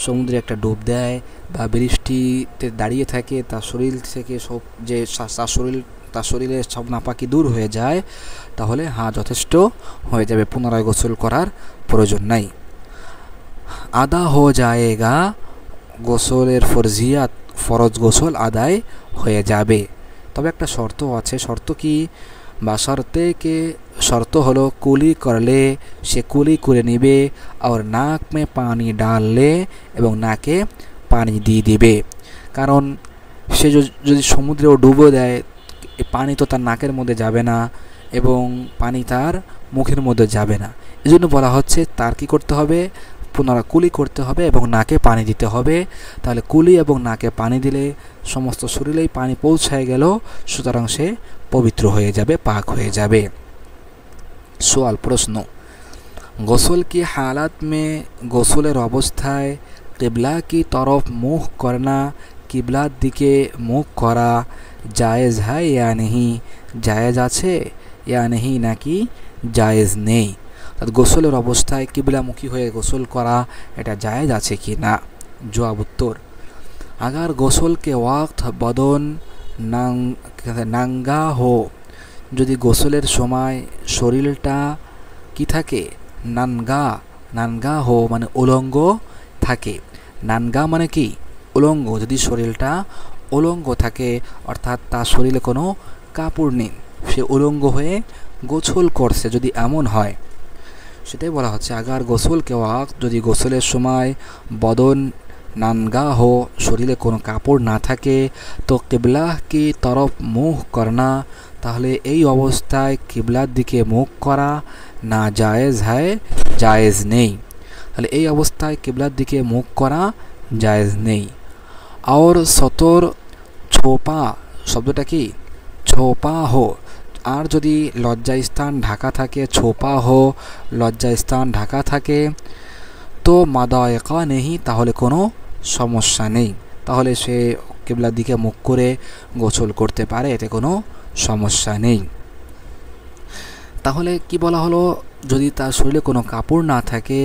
সমুদ্রে একটা ডুব দেয় বা বৃষ্টিতে দাঁড়িয়ে থাকে, তার শরীর থেকে সব যে তার শরীরের সব নাপাকি দূর হয়ে যায়, তাহলে হ্যাঁ যথেষ্ট হয়ে যাবে, পুনরায় গোসল করার প্রয়োজন নাই। আদা হো যায়গা, গোসলের ফরজ গোসল আদায় হয়ে যাবে। তবে একটা শর্ত আছে। শর্ত কি? বা শর্ত হলো কুলি করলে সে কুলি করে নেবে, আর নাক মে পানি ডাললে এবং নাকে পানি দিয়ে দিবে। কারণ সে যদি সমুদ্রেও ডুবো দেয়, পানি তো তার নাকের মধ্যে যাবে না এবং পানি তার মুখের মধ্যে যাবে না। এজন্য বলা হচ্ছে তার কি করতে হবে? পুনরায় কুলি করতে হবে এবং নাকে পানি দিতে হবে। তাহলে কুলি এবং নাকে পানি দিলে সমস্ত শরীরেই পানি পৌঁছায় গেল, সুতরাং সে পবিত্র হয়ে যাবে, পাক হয়ে যাবে। সওয়াল, প্রশ্ন, গোসল কি হালাত মে গোসলের অবস্থায় কিবলা কি তরফ মুখ করনা, কিবলার দিকে মুখ করা জায়েজ হয় ইয়া নেহি? জায়েজ আছে ইয়া নেহি, নাকি জায়েজ নেই? গোসলের অবস্থায় কিবলামুখী হয়ে গোসল করা এটা জায়েজ আছে কি না? জবাব, উত্তর, আগার গোসল কে ওয়াক্ত বদন নাঙ্গা হো, যদি গোসলের সময় শরীরটা কি থাকে? নানগা হো মানে উলঙ্গ থাকে। নানগা মানে কি? উলঙ্গ। যদি শরীরটা উলঙ্গ থাকে, অর্থাৎ তার শরীরে কোনো কাপড় নেই, সে উলঙ্গ হয়ে গোসল করছে, যদি এমন হয়, সেটাই বলা হচ্ছে আগার গোসল কে ওয়াক্ত, যদি গোসলের সময় বদন নানগা হো, শরীরে কোনো কাপড় না থাকে, তো কিবলা কি তরফ মুখ করনা, তাহলে এই অবস্থায় কিবলার দিকে মুখ করা না জায়েজ হয়, জায়েজ নেই। তাহলে এই অবস্থায় কিবলার দিকে মুখ করা জায়েজ নেই। আর সতর ছোপা শব্দটা কি? ছোপা হো, আর যদি লজ্জাস্থান ঢাকা থাকে, ছোপা হো লজ্জাস্থান ঢাকা থাকে, তো মাদায়কা নেই, তাহলে কোনো সমস্যা নেই। তাহলে সে কিবলার দিকে মুখ করে গোসল করতে পারে, এতে কোনো সমস্যা নেই। তাহলে কি বলা হলো? যদি তার শরীরে কোনো কাপড় না থাকে,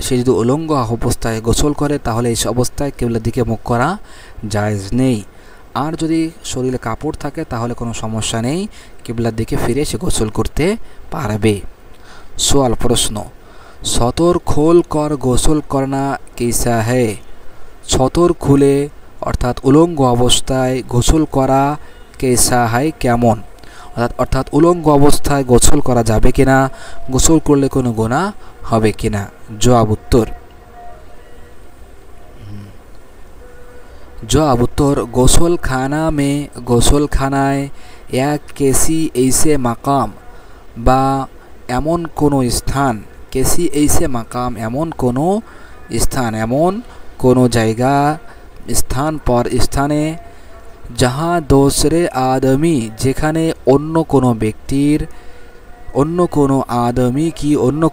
সে যদি উলঙ্গ অবস্থায় গোসল করে, তাহলে এই অবস্থায় কিবলার দিকে মুখ করা জায়েজ নেই। আর যদি শরীরে কাপড় থাকে, তাহলে কোনো সমস্যা নেই, কিবলার দিকে ফিরে সে গোসল করতে পারবে। সওয়াল, প্রশ্ন, সতর খোল কর গোসল করনা कैसा है? সতর খুলে অর্থাৎ উলঙ্গ অবস্থায় গোসল করা कैसा है কেমন? অর্থাৎ উলঙ্গ অবস্থায় গোসল করা যাবে কিনা? গোসল করলে কোনো গুনাহ হবে কিনা? জবাব, উত্তর, গোসল খানায় এক কেসি এইসে মাকাম বা এমন কোনো স্থান, কেসি এইসে মাকাম এমন কোনো স্থান, এমন কোনো জায়গা, স্থানে যাহা দোসরে আদমি, যেখানে অন্য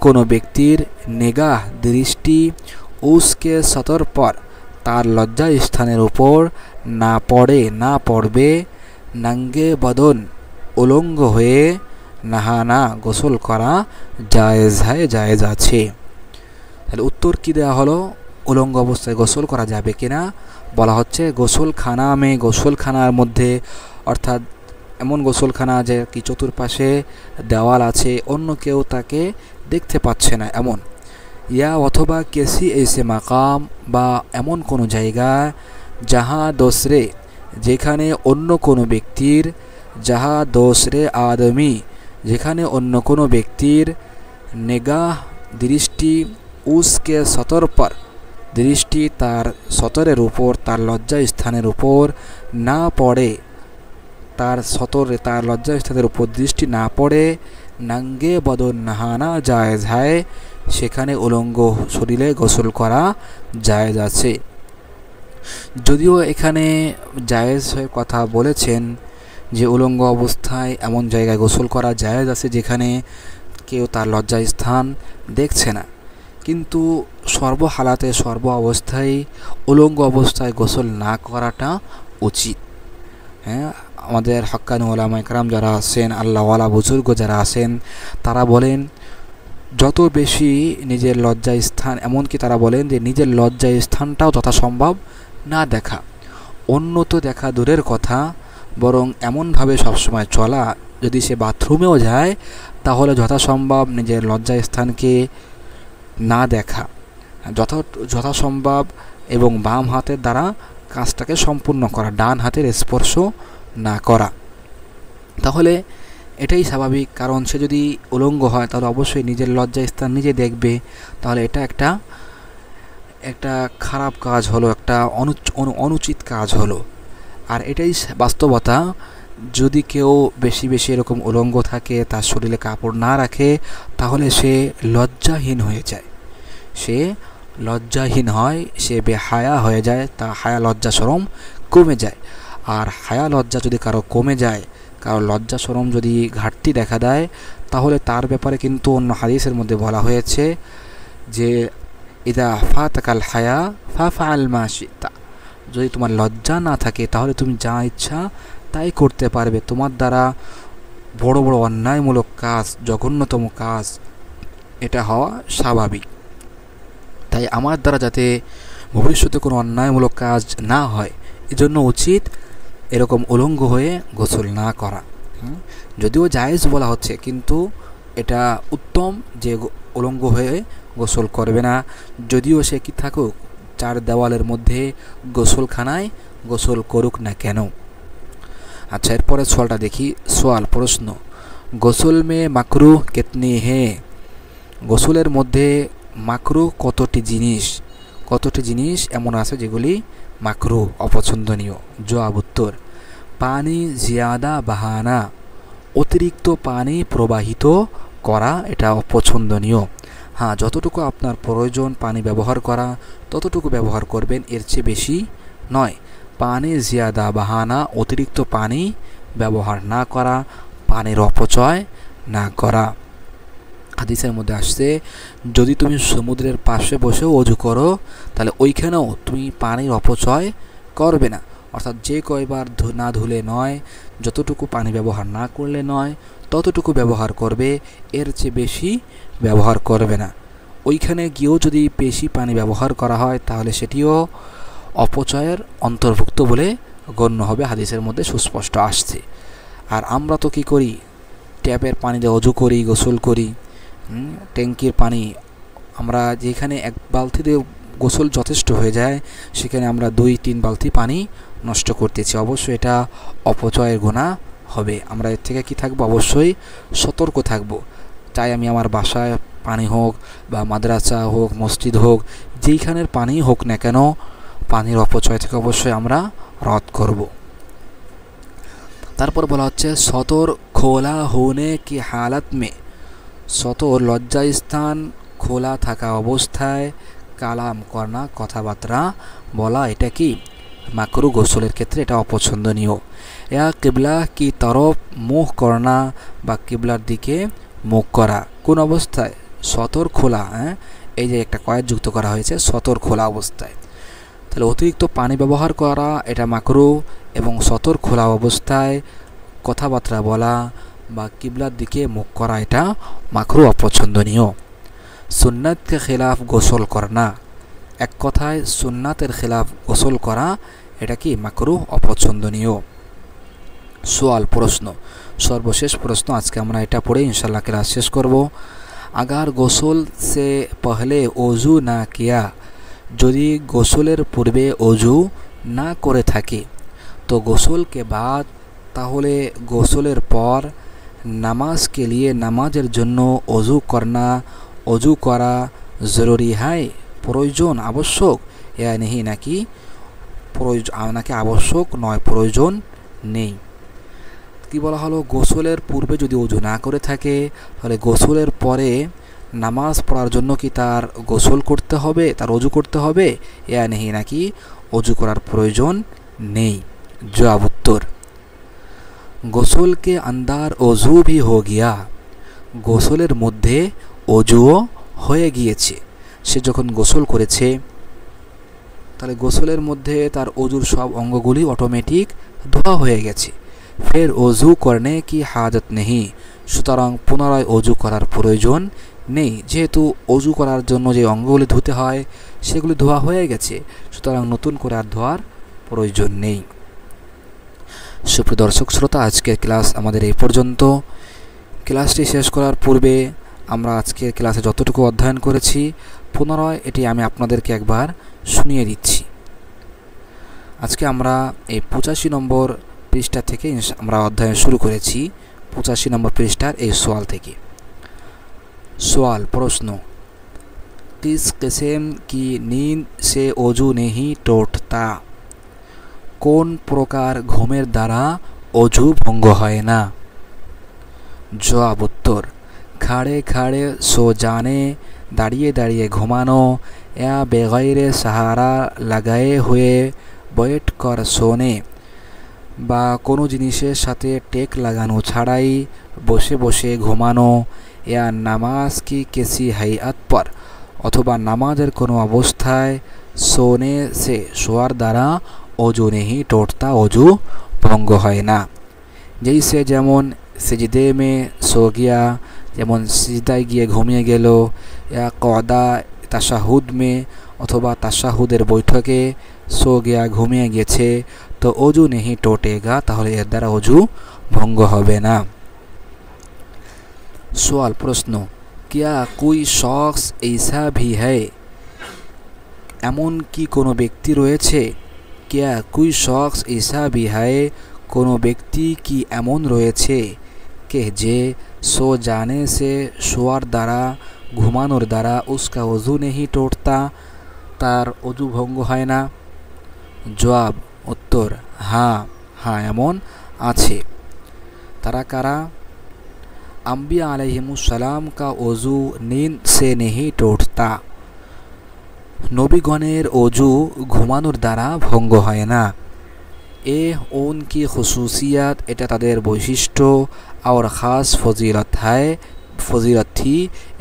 কোনো ব্যক্তির নিগাহ দৃষ্টি উসকে সতর পর তার লজ্জা স্থানের উপর না পড়বে, নাঙ্গে বদন উলঙ্গ হয়ে নাহানা গোসল করা জায়েজ হয়, জায়েজ আছে। তাহলে উত্তর কি দেওয়া হলো? উলঙ্গ অবস্থায় গোসল করা যাবে কিনা বলা হচ্ছে গোসলখানার মধ্যে, অর্থাৎ এমন গোসলখানা যে কি চতুর্পাশে দেওয়াল আছে, অন্য কেউ তাকে দেখতে পাচ্ছে না এমন, ইয়া অথবা কেসি এসে মাকাম বা এমন কোনো জায়গা, যেখানে অন্য কোনো ব্যক্তির নিগাহ দৃষ্টি উসকে সতর পর দৃষ্টি তার সতরের উপর, তার লজ্জা স্থানের উপর না পড়ে, তার লজ্জা স্থানের উপর দৃষ্টি না পড়ে, নাঙ্গে বদন নাহানা জায়েজ হয়, সেখানে উলঙ্গ শরীরে গোসল করা জায়েজ আছে। যদিও এখানে জায়েজ হয়ে কথা বলেছেন যে উলঙ্গ অবস্থায় এমন জায়গায় গোসল করা জায়েজ আছে যেখানে কেউ তার লজ্জা স্থান দেখছে না, কিন্তু সর্বহালাতে সর্ব অবস্থায় উলঙ্গ অবস্থায় গোসল না করাটা উচিত। হ্যাঁ, আমাদের হক্কানি ওলামা ইকরাম যারা আছেন, আল্লাহওয়ালা বুজুর্গ যারা আছেন, তারা বলেন যত বেশি নিজের লজ্জা স্থান, এমনকি তারা বলেন যে নিজের লজ্জা স্থানটাও যথাসম্ভব না দেখা, অন্য তো দেখা দূরের কথা, বরং এমনভাবে সবসময় চলা, যদি সে বাথরুমেও যায় তাহলে যথাসম্ভব নিজের লজ্জা স্থানকে না দেখা, যথাসম্ভব এবং বাম হাতের দ্বারা কাজটাকে সম্পূর্ণ করা, ডান হাতের স্পর্শ না করা। তাহলে এটাই স্বাভাবিক, কারণ সে যদি উলঙ্গ হয় তাহলে অবশ্যই নিজের লজ্জাস্থান নিজে দেখবে। তাহলে এটা একটা খারাপ কাজ হলো, একটা অনুচিত কাজ হলো। আর এটাই বাস্তবতা। যদি কেউ বেশি বেশি এরকম উলঙ্গ থাকে, তার শরীরে কাপড় না রাখে, তাহলে সে লজ্জাহীন হয়ে যায়, সে লজ্জাহীন হয়, সে বেহায়া হয়ে যায়, তার হায়া লজ্জা শরম কমে যায়। আর হায়া লজ্জা যদি কারো কমে যায়, কারো লজ্জা শরম যদি ঘাটতি দেখা দেয়, তাহলে তার ব্যাপারে কিন্তু অন্য হাদিসের মধ্যে বলা হয়েছে যে ইদা ফাতাকাল হায়া ফাফআল মা শিতা, যদি তোমার লজ্জা না থাকে তাহলে তুমি যা ইচ্ছা তাই করতে পারবে। তোমার দ্বারা বড় বড় অন্যায়মূলক কাজ, জঘন্যতম কাজ, এটা হওয়া স্বাভাবিক। তাই আমার দ্বারা যাতে ভবিষ্যতে কোনো অন্যায়মূলক কাজ না হয়, এজন্য উচিত এরকম উলঙ্গ হয়ে গোসল না করা। যদিও জায়েজ বলা হচ্ছে, কিন্তু এটা উত্তম যে উলঙ্গ হয়ে গোসল করবে না, যদিও সে কি থাকুক চার দেওয়ালের মধ্যে, গোসলখানায় গোসল করুক না কেন। আচ্ছা, এরপরে সোয়ালটা দেখি। সোয়াল, প্রশ্ন, গোসল মে মাকরু কিতনি হে? গোসলের মধ্যে মাকরু কতটি জিনিস এমন আছে যেগুলি মাকরু, অপছন্দনীয়? জবাব, উত্তর, পানি জিয়াদা বাহানা, অতিরিক্ত পানি প্রবাহিত করা, এটা অপছন্দনীয়। হ্যাঁ, যতটুকু আপনার প্রয়োজন পানি ব্যবহার করা ততটুকু ব্যবহার করবেন, এর চেয়ে বেশি নয়। পানি জিয়াদা বাহানা, অতিরিক্ত পানি ব্যবহার না করা, পানির অপচয় না করা। হাদিসের মধ্যে আসছে, যদি তুমি সমুদ্রের পাশে বসেও অজু করো তাহলে ওইখানেও তুমি পানির অপচয় করবে না। অর্থাৎ যে কয়বার না ধুলে নয়, যতটুকু পানি ব্যবহার না করলে নয়, ততটুকু ব্যবহার করবে, এর চেয়ে বেশি ব্যবহার করবে না। ওইখানে গিয়েও যদি বেশি পানি ব্যবহার করা হয় তাহলে সেটিও অপচয়ের অন্তর্ভুক্ত বলে গণ্য হবে, হাদিসের মধ্যে সুস্পষ্ট আসছে। আর আমরা তো কী করি, ট্যাপের পানি দিয়ে অজু করি, গোসল করি, ট্যাঙ্কির পানি, আমরা যেখানে এক বালতিতে গোসল যথেষ্ট হয়ে যায় সেখানে আমরা 2-3 বালতি পানি নষ্ট করতেছি। অবশ্যই এটা অপচয়ের গুনাহ হবে। আমরা এর থেকে কি থাকবো, অবশ্যই সতর্ক থাকব। চাই আমি আমার বাসায় পানি হোক বা মাদ্রাসা হোক, মসজিদ হোক, যেইখানের পানি হোক না কেন, পানির অপচয় থেকে অবশ্যই আমরা রদ করব। তারপর বলা হচ্ছে সতর খোলা হোনে কি হালত মে, সতর লজ্জাস্থান খোলা থাকা অবস্থায় কালাম করনা, কথাবার্তা বলা, এটা কি মাকরু? গোসলের ক্ষেত্রে এটা অপছন্দনীয়। या किबला की तरफ মুখ করনা বা কিবলার দিকে মুখ করা। কোন অবস্থায়? সতর খোলা, এই যে একটা কয়েদ যুক্ত করা হয়েছে, সতর খোলা অবস্থায়। তাহলে অতিরিক্ত পানি ব্যবহার করা এটা মাকরু, এবং সতর খোলা অবস্থায় কথাবার্তা বলা বা কিবলার দিকে মুখ করা এটা মাকরু, অপছন্দনীয়। সুন্নাতকে খিলাফ গোসল করনা, এক কথায় সুন্নাতের খিলাফ গোসল করা এটা কি মাকরু, অপছন্দনীয়। সোয়াল, প্রশ্ন, সর্বশেষ প্রশ্ন, আজকে আমরা এটা পড়ে ইনশাআল্লাহ ক্লাস শেষ করব। আগার গোসল সে পহলে ওযু না কিয়া, যদি গোসলের পূর্বে অজু না করে থাকে তো গোসল কে বাদ, তাহলে গোসলের পর নামাজ কে লিয়ে, নামাজের জন্য অজু করা জরুরি হয়, প্রয়োজন, আবশ্যক, ইয়া নেহি, নাকি আবশ্যক নয়, প্রয়োজন নেই। কি বলা হলো, গোসলের পূর্বে যদি অজু না করে থাকে তাহলে গোসলের পরে নামাজ পড়ার জন্য কি তার গোসল করতে হবে, তার অজু করতে হবে, ইয়া নেহি, নাকি অজু করার প্রয়োজন নেই। জবাব, উত্তর, গোসল কে আন্দার অজু ভি হো গিয়া, গোসলের মধ্যে অজুও হয়ে গিয়েছে। সে যখন গোসল করেছে তাহলে গোসলের মধ্যে তার অজুর সব অঙ্গগুলি অটোমেটিক ধোয়া হয়ে গেছে। ফের অজু করনে কি হাজত নেই, সুতরাং পুনরায় অজু করার প্রয়োজন নেই। যেহেতু অজু করার জন্য যে অঙ্গগুলি ধুতে হয় সেগুলি ধোয়া হয়ে গেছে, সুতরাং নতুন করে আর ধোয়ার প্রয়োজন নেই। সুপ্রিয় দর্শক শ্রোতা, আজকের ক্লাস আমাদের এই পর্যন্ত। ক্লাসটি শেষ করার পূর্বে আমরা আজকের ক্লাসে যতটুকু অধ্যয়ন করেছি পুনরায় এটি আমি আপনাদেরকে একবার শুনিয়ে দিচ্ছি। আজকে আমরা এই 85 নম্বর পৃষ্ঠা থেকে আমরা অধ্যায় শুরু করেছি। 85 নম্বর পৃষ্ঠার এই সওয়াল থেকে। सवाल प्रश्न, किस किस्म की नींद से অজু नहीं टूटता? কোন প্রকার ঘুমের দ্বারা অজু ভঙ্গ হয় না? জবাব উত্তর, খাড়ে খাড়ে সো জানে, দাঁড়িয়ে দাঁড়িয়ে ঘুমানো, या बेगैर सहारा लगाए हुए बैठ कर सोने, বা কোনো জিনিসের সাথে টেক লাগানো ছাড়াই বসে বসে ঘুমানো, या नामाज की किसी हैयत पर, অথবা নামাজের কোনো অবস্থায় সোনে সে শোয়ার দ্বারা অজু নেহি টোটতা, অজু ভঙ্গ হয় না। जैसे যেমন সিজদে মে সো গিয়া, যেমন সিজদায় গিয়ে ঘুমিয়ে গেল, या কদা তাশাহুদ মে, অথবা তাশাহুদের বৈঠকে সো গিয়া ঘুমিয়ে গেছে, তো অজু নেহি টোটেগা, তাহলে এর দ্বারা অজু ভঙ্গ হবে না। सवाल प्रश्न, क्या कोई शख्स ऐसा भी है, এমন কি কোনো ব্যক্তি রয়েছে? क्या कोई शख्स ऐसा भी है, কোনো ব্যক্তি কি এমন রয়েছে কে যে সো জানে সে শোয়ার দ্বারা, ঘুমানোর দ্বারা উসকা অজু নেহি টোটতা, তার অজু ভঙ্গ হয় না? জবাব উত্তর, হ্যাঁ হ্যাঁ এমন আছে। তারা কারা? अम्बिया अलैहिमुस्सलाम का वज़ू नींद से नहीं टूटता, নবীগণের অজু ঘুমানোর দ্বারা ভঙ্গ হয় না। এ উনকি খুসুসিয়াত, এটা তাদের বৈশিষ্ট্য, আর খাস ফজিলত থি,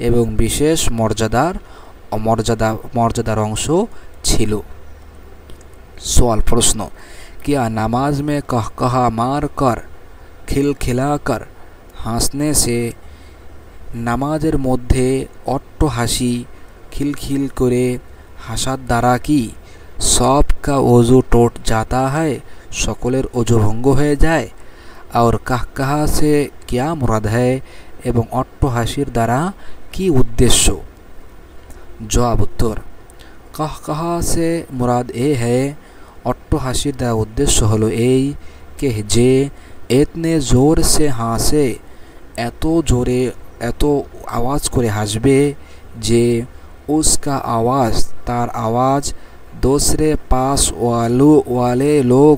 এবং বিশেষ মর্যাদার অংশ ছিল। सवाल प्रश्न, क्या नमाज में कहकहा मार कर खिलखिला कर হাসনে সে, নামাজের মধ্যে অট্ট হাসি খিলখিল করে হাসার দ্বারা কি সব কা অজু টোট যাতা হয়, সকলের অজু ভঙ্গ হয়ে যায়? আর কাহকাহা সে কিয়া মুরাদ হয়, এবং অট্ট হাসির দ্বারা কি উদ্দেশ্য? জবাব উত্তর, কাহকাহা সে মুরাদ এ হ্যায়, অট্ট হাসির দ্বারা উদ্দেশ্য হলো এই কে যে এতনে জোর সে হাসে, এত জোরে এত আওয়াজ করে হাসবে যে উসকা আওয়াজ, তার আওয়াজ দোসরে পাস ওয়ালে লোক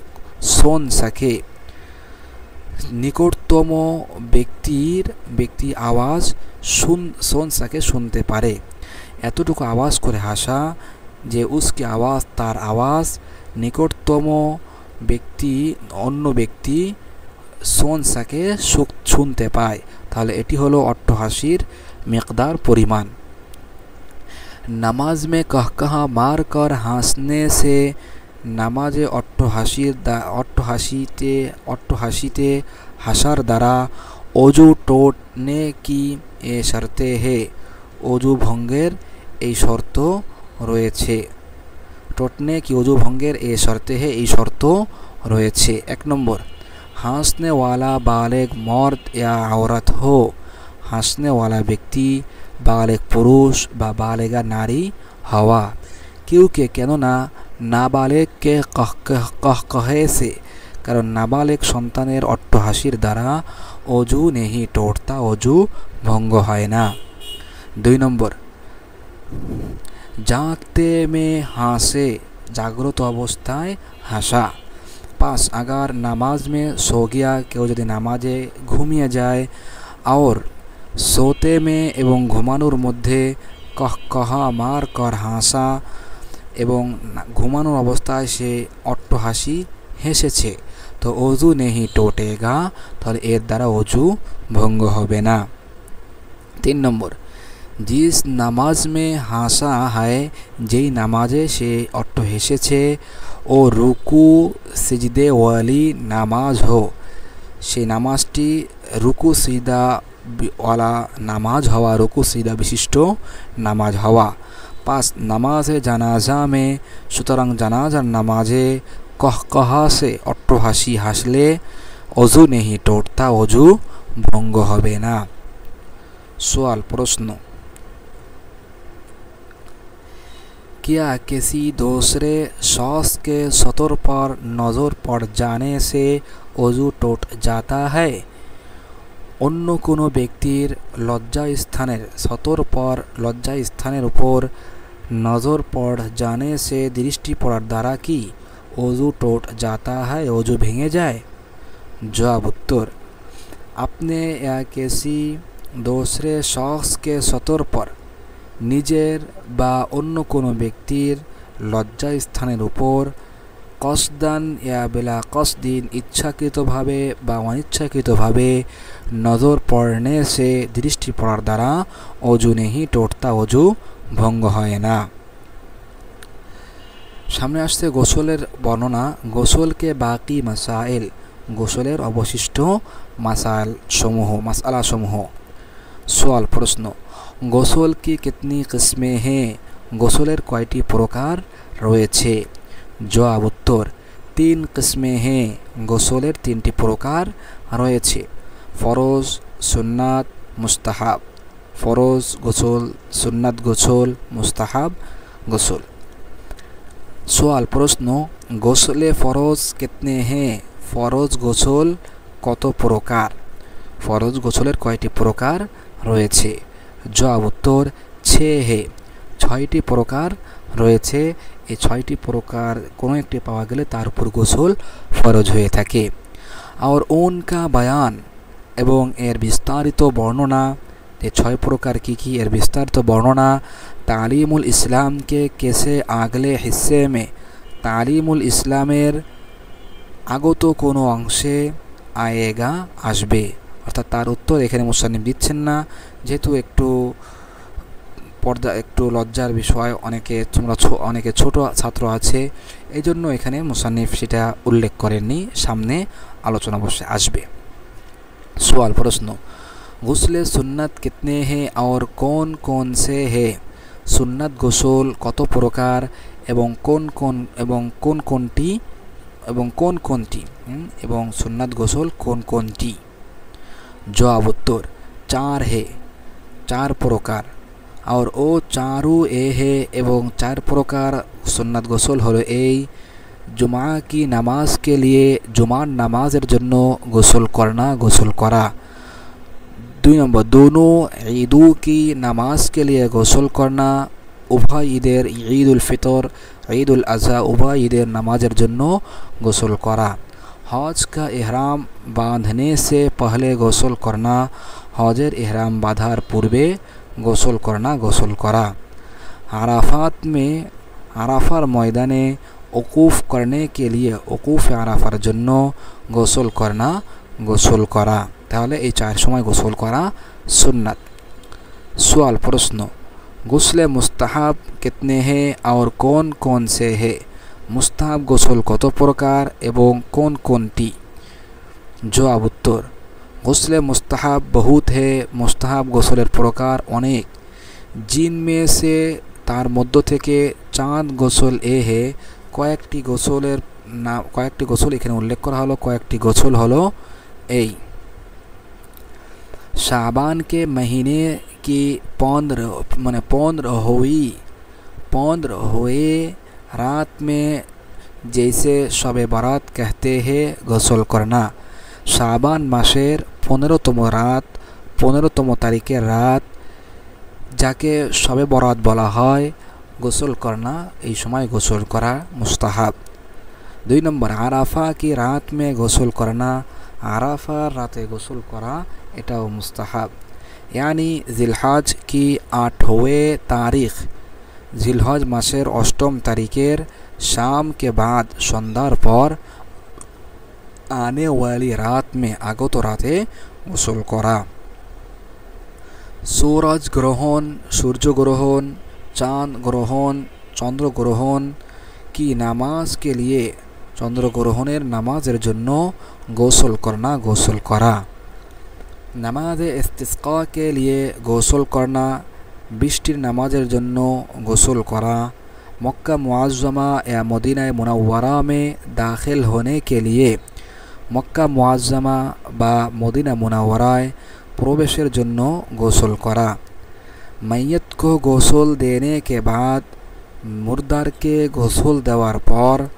শোন সকে, নিকটতম ব্যক্তি আওয়াজ শোন সকে, শুনতে পারে। এতটুকু আওয়াজ করে হাসা যে উসকে আওয়াজ, তার আওয়াজ নিকটতম অন্য ব্যক্তি শোন সকে, শুনতে পায়, তাহলে এটি হলো অট্টহাসির মিকদার, পরিমাণ। নামাজ মে कहकहा मार कर হাসনে সে, নামাজে অট্টহাসিতে হাসার দ্বারা অজু টোটনে কি এ শর্তে হে, অজু ভঙ্গের এই শর্ত রয়েছে। টোটনে কি অজু ভঙ্গের এ শর্তে হে, এই শর্ত রয়েছে। 1 নম্বর, হাসনে ওয়ালা বালেগ মর্দ या औरत हो, হাসনে ওয়ালা ব্যক্তি বালেগ পুরুষ বা বালেগা নারী হওয়া। क्योंकि কেননা নাবালেগকে कहकहे से, কারণ নাবালেগ সন্তানের অট্টহাসির দ্বারা অজু নেহি টোটতা, অজু ভঙ্গ হয় না। 2 নম্বর, জাগতে মে হাসে, জাগ্রত অবস্থায় হাসা। 5 अगर नमाज में सो गया, কেউ যদি নামাজে ঘুমিয়ে যায়, और সোতে মে এবং ঘুমানোর মধ্যে कहकहा मार कर হাসা, এবং ঘুমানোর অবস্থায় সে অট্টহাসি হেসেছে, তো অজু নেহি টোটেগা, তাহলে এর দ্বারা অজু ভঙ্গ হবে না। 3 নম্বর, जिस নামাজ মে হাসা হয়, যেই নামাজে সে অট্ট হেসেছে, ও রুকু সিজদে ওয়ালি নামাজ হো, সেই নামাজটি রুকু সিজদা ওয়ালা নামাজ হওয়া, রুকু সিজদা বিশিষ্ট নামাজ হওয়া। 5 নামাজে জানাজা মে, সুতরাং জানাজার নামাজে कहकहा সে অট্টহাসি হাসলে অজু নেহি টোটতা, অজু ভঙ্গ হবে না। सवाल प्रश्न, क्या किसी दूसरे शख्स के सतर पर नज़र पड़ जाने से वज़ू टूट जाता है? অন্য কোনো ব্যক্তির লজ্জাস্থানের সতর পর লজ্জাস্থানের উপর নজর পড় जाने से দৃষ্টি পড়ার দ্বারা কি वज़ू टूट जाता है, वज़ू ভেঙে যায়? जवाब उत्तर, अपने या किसी दूसरे शख्स के सतर पर নিজের বা অন্য কোনো ব্যক্তির লজ্জাস্থানের উপর কসদান या बिला কসদিন ইচ্ছাকৃতভাবে বা অনিচ্ছাকৃতভাবে নজর পড়ने से দৃষ্টি পড়ার দ্বারা वज़ू नहीं टूटता, वज़ू ভঙ্গ হয় না। সামনে আসছে গোসলের বর্ণনা। গোসলকে বাকি মাসাইল, গোসলের অবশিষ্ট মাসালা সমূহ। সওয়াল প্রশ্ন, গোসল কি কিতনি কিসমে हैं? গোসলের কয়টি প্রকার রয়েছে? জবাব উত্তর, 3 কিসমে हैं। গোসলের 3টি প্রকার রয়েছে। ফরজ, সুন্নাত, মুস্তাহাব। ফরজ গোসল, সুন্নাত গোসল, মুস্তাহাব গোসল। সওয়াল প্রশ্ন, গোসলে ফরজ কিতনে हैं? ফরজ গোসল কত প্রকার? ফরজ গোসলের কয়টি প্রকার রয়েছে? জবাব উত্তর, 6 है। 6টি প্রকার রয়েছে। এই 6টি প্রকার কোনো একটি পাওয়া গেলে তার উপর গোসল ফরজ হয়ে থাকে। আর উনকা বয়ান এবং এর বিস্তারিত বর্ণনা, এই 6 প্রকার কি কি এর বিস্তারিত বর্ণনা তালিমুল ইসলাম के कैसे আগলে হিस्से में, তালিমুল ইসলামের আগত কোনো অংশে আয়েগা আসবে। অর্থাৎ তার উত্তর এখানে মুসান্নিফ দিচ্ছেন না, যেহেতু একটু লজ্জার বিষয়, অনেকে ছোট ছাত্র আছে, এই জন্য এখানে মুসান্নিফ সেটা উল্লেখ করেননি। সামনে আলোচনা অবশ্যই আসবে। সওয়াল প্রশ্ন, গুসলে সুন্নাত কিতনে हैं और कौन कौन से है? সুন্নাত গোসল কত প্রকার এবং কোন কোনটি এবং সুন্নাত গোসল কোন কোনটি? জবাব উত্তর, 4 है। 4 প্রকার। আর ও চারু এ হে এবং 4 প্রকার সুন্নাত গোসল হলো এই: জুমা কি নামাজ কে লিয়ে, জুমার নামাজের জন্য গোসল করা। 2 নম্বর, दोनों ईदों की नमाज के लिए গোসল करना। উভয় ঈদের, ঈদ উল ফিতর, ঈদ উল আজহা, উভয় ঈদের নামাজের জন্য গোসল করা। হজ का इहराम बांधने से पहले গোসল करना। হজের ইহরাম বাঁধার পূর্বে গোসল করা। আরাফার ময়দানে ওকুফ करने के लिए, ওকুফ আরাফার জন্য গোসল করা। তাহলে এই 4 সময় গোসল করা সুন্নাত। সওয়াল প্রশ্ন, গুসলে মুস্তাহাব কিতনে हैं और कौन कौन से है? মুস্তাহাব গোসল কত প্রকার এবং কোন কোনটি? জবাব উত্তর, গুসলে মুস্তাহাব বহুত है। মুস্তাহাব গোসলের প্রকার অনেক। জিনমে সে, তার মধ্য থেকে, চাঁদ গোসল এ হে, কয়েকটি গোসল এখানে উল্লেখ করা হলো। কয়েকটি গোসল হলো এই: शाबान के महीने की 15 हुई रात में, जैसे शब बारात कहते हैं, গোসল करना। শাবান মাসের 15তম রাত, 15তম তারিখের রাত, যাকে শবে বরাত বলা হয়, গোসল করনা, এই সময় গোসল করা মুস্তাহাব। 2 নম্বর, আরাফা কি রাত মে গোসল করনা। আরাফার রাতে গোসল করা এটাও মুস্তাহাব। यानी জিলহজ কি 8वें तारीख, জিলহজ মাসের 8ম তারিখের शाम के बाद, সন্ধ্যার পর, आने वाली रात में, আগত রাতে গোসল করা। सूरज ग्रहण, সূর্য গ্রহণ, চাঁদ গ্রহণ, চন্দ্র গ্রহণ কি নামাজ के लिए, চন্দ্রগ্রহণের নামাজের জন্য গোসল করা। নামাজে ইস্তিসকা के लिए গোসল করনা, বৃষ্টির নামাজের জন্য গোসল করা। মক্কা মুআজ্জামা या মদিনা মুনাওয়ারা में दाखिल होने के लिए, মক্কা মুআজ্জামা বা মদিনা মুনাওয়ারায় প্রবেশের জন্য গোসল করা। মাইয়ত को গোসল देने के बाद, मुर्दार के गोसल देवार पर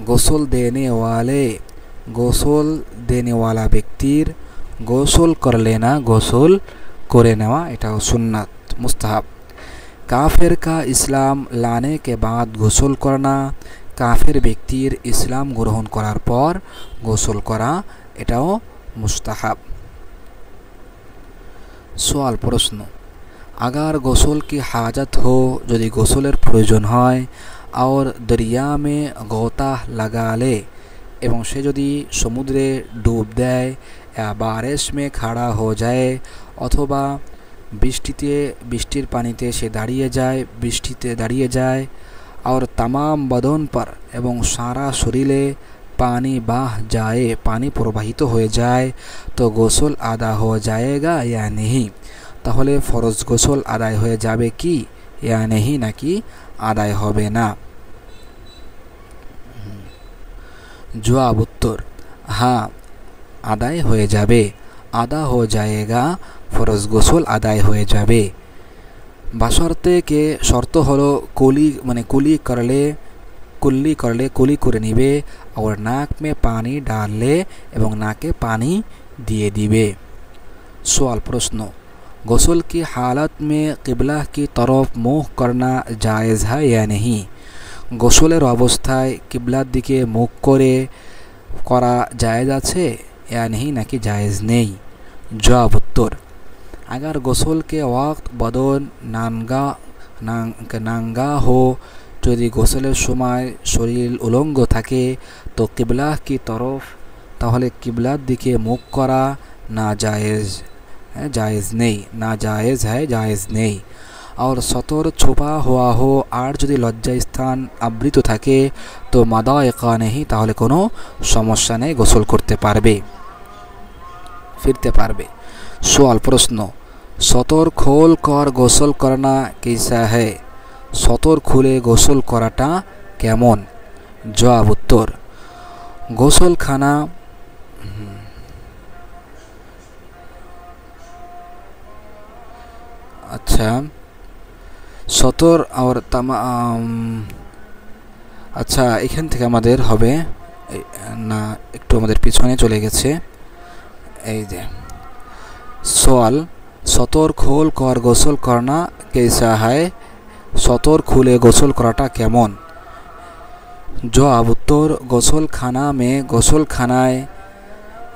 गोसल देने वाला व्यक्तिर गोसल कर लेना, गोसल करे नेवा एटाও सुन्नत मुस्ताहब। काफिर का इस्लाम लाने के बाद गोसल करना, काफिर व्यक्तिर इस्लाम ग्रहण करार पर गोसल करा एटाও मुस्ताहब। सवाल प्रश्न, अगर गोसल की हाजत हो, यदि गोसलेर प्रयोजन है और दरिया में गोता लगा ले एवं से यदि समुद्रे डूब देय या बारिश में खड़ा हो जाए अथवा बृष्टिर पानीते से दाड़िए जाए और तमाम बदन पर एवं सारा शरीरे पानी बह जाए, पानी प्रवाहित हो जाए तो गोसल आदा हो जाएगा या नहीं? ताहले फरज गोसल आदाय हो जाबे कि या नहीं, नाकि आदाय होबे ना? जवाब उत्तर हाँ, आदाय हो जाबे, आदा हो जाएगा, फरज गोसल आदाय हो जाबे। बाशर्ते के शर्त हलो कुली करे निबे और नाक में पानी डाल ले एवं नाके पानी दिए दिबे। सवाल प्रश्न, गोसल की हालत में किबला की तरफ मुँह करना जायज़ है या नहीं? गोसलेर अवस्थाय किबलार दिके मुख करे करा जायज़ आछे या नहीं, नाकि जायज़ नहीं? जवाब उत्तर, अगर गोसल के वक्त बदन नांगा हो, यदि गोसलेर समय शरीर उलंग थाके तो किबला की तरफ, ताहले किबलार दिके मुख करा जायज़ है, जायज़ नहीं। और सतर छुपा हुआ हो और यदि लज्जा स्थान आवृत थाके तो मादा एका नहीं, ताहले कोनो समस्या नहीं, गोसल करते पारबे, फिरते पारबे। सवाल प्रश्न, सतर खोल कर गोसल करना कैसा है? सतर खुले गोसल कराटा केमन? जवाब उत्तर, गोसल खाना अच्छा सतर और अच्छा এখান থেকে আমাদের হবে না, একটু আমাদের পিছনে চলে গেছে। এই যে सवाल, सतर खोल कर गोसल करना कैसा है? सतर खुले गोसल कराटा केमन? जवाब उत्तर, गोसल खानाय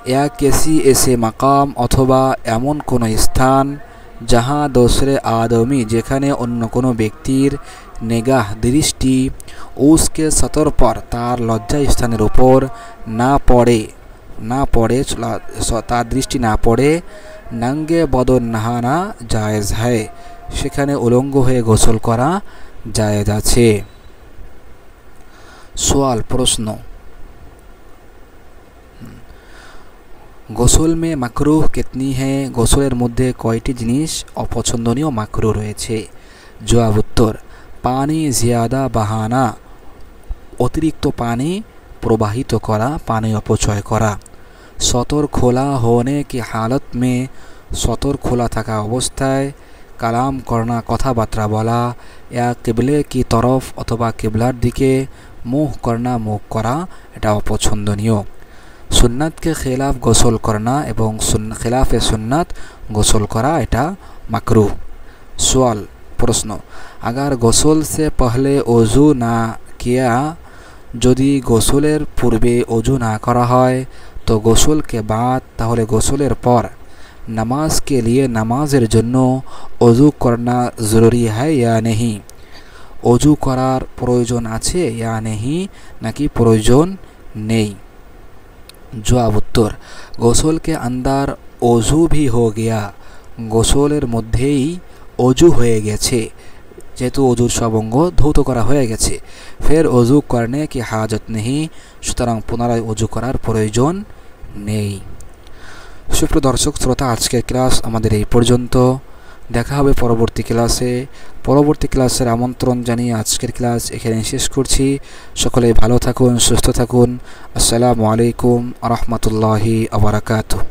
या किसी ऐसे मकाम अथवा एमन कोनो स्थान जहाँ दूसरे आदमी जेखाने अन्य कोनो व्यक्तिर निगाह दृष्टि उसके सतर पर तार लज्जा स्थानेर ऊपर ना पड़े तार दृष्टि ना पड़े, नांगे बदन नहाना जायज़ है, सेखाने उलंग हुए गोसल करा जायज़ आछे। सवाल प्रश्न, गोसल में माकरूह कितनी है? गोसलेर मध्य कयटी जिनिस अपछंदनीय माकरूह रयेछे? जवाब उत्तर, पानी ज़्यादा बहाना, अतिरिक्त पानी प्रवाहित करा, पानी अपचय करा। सतर खोला होने की हालत में, सतर खोला थाका अवस्थाय कलाम करना, कथाबार्ता बोला या किबले की तरफ अथवा किबलार दिके मुँह करना, मुख करा एटा अपछंदनीय। सुन्नत के खिलाफ गोसल करना एवं खिलाफे सुन्नत गोसल करा एटा माकरूह। सवाल प्रश्न, अगर गोसल से पहले वजू ना किया, यदि गोसलेर पूर्वे वजू ना करा है तो गोसल के बाद ताहले गोसलेर पर नमाज के लिए नमाजेर जन्नो वजू करना जरूरी है या नहीं? वजू करार प्रयोजन आछे या नहीं, नाकि प्रयोजन नहीं? जवाब उत्तर, गोसल के अंदर वजू भी हो गया, गोसलेर मध्येई वजू हो गेछे, जेहेतु वजूर सब अंग धौत करा हो गेछे, फिर वजू करने की हाजत नहीं, सुतरां पुनराय वजू करार प्रयोजन नेই। सुप्रिय दर्शक श्रोता, आजकेर क्लास आमादेर এই পর্যন্ত। দেখা হবে পরবর্তী ক্লাসে। পরবর্তী ক্লাসের আমন্ত্রণ জানিয়ে আজকের ক্লাস এখানে শেষ করছি। সকলেই ভালো থাকুন, সুস্থ থাকুন। আসসালামু আলাইকুম ওয়া রাহমাতুল্লাহি ওয়া বারাকাতুহু।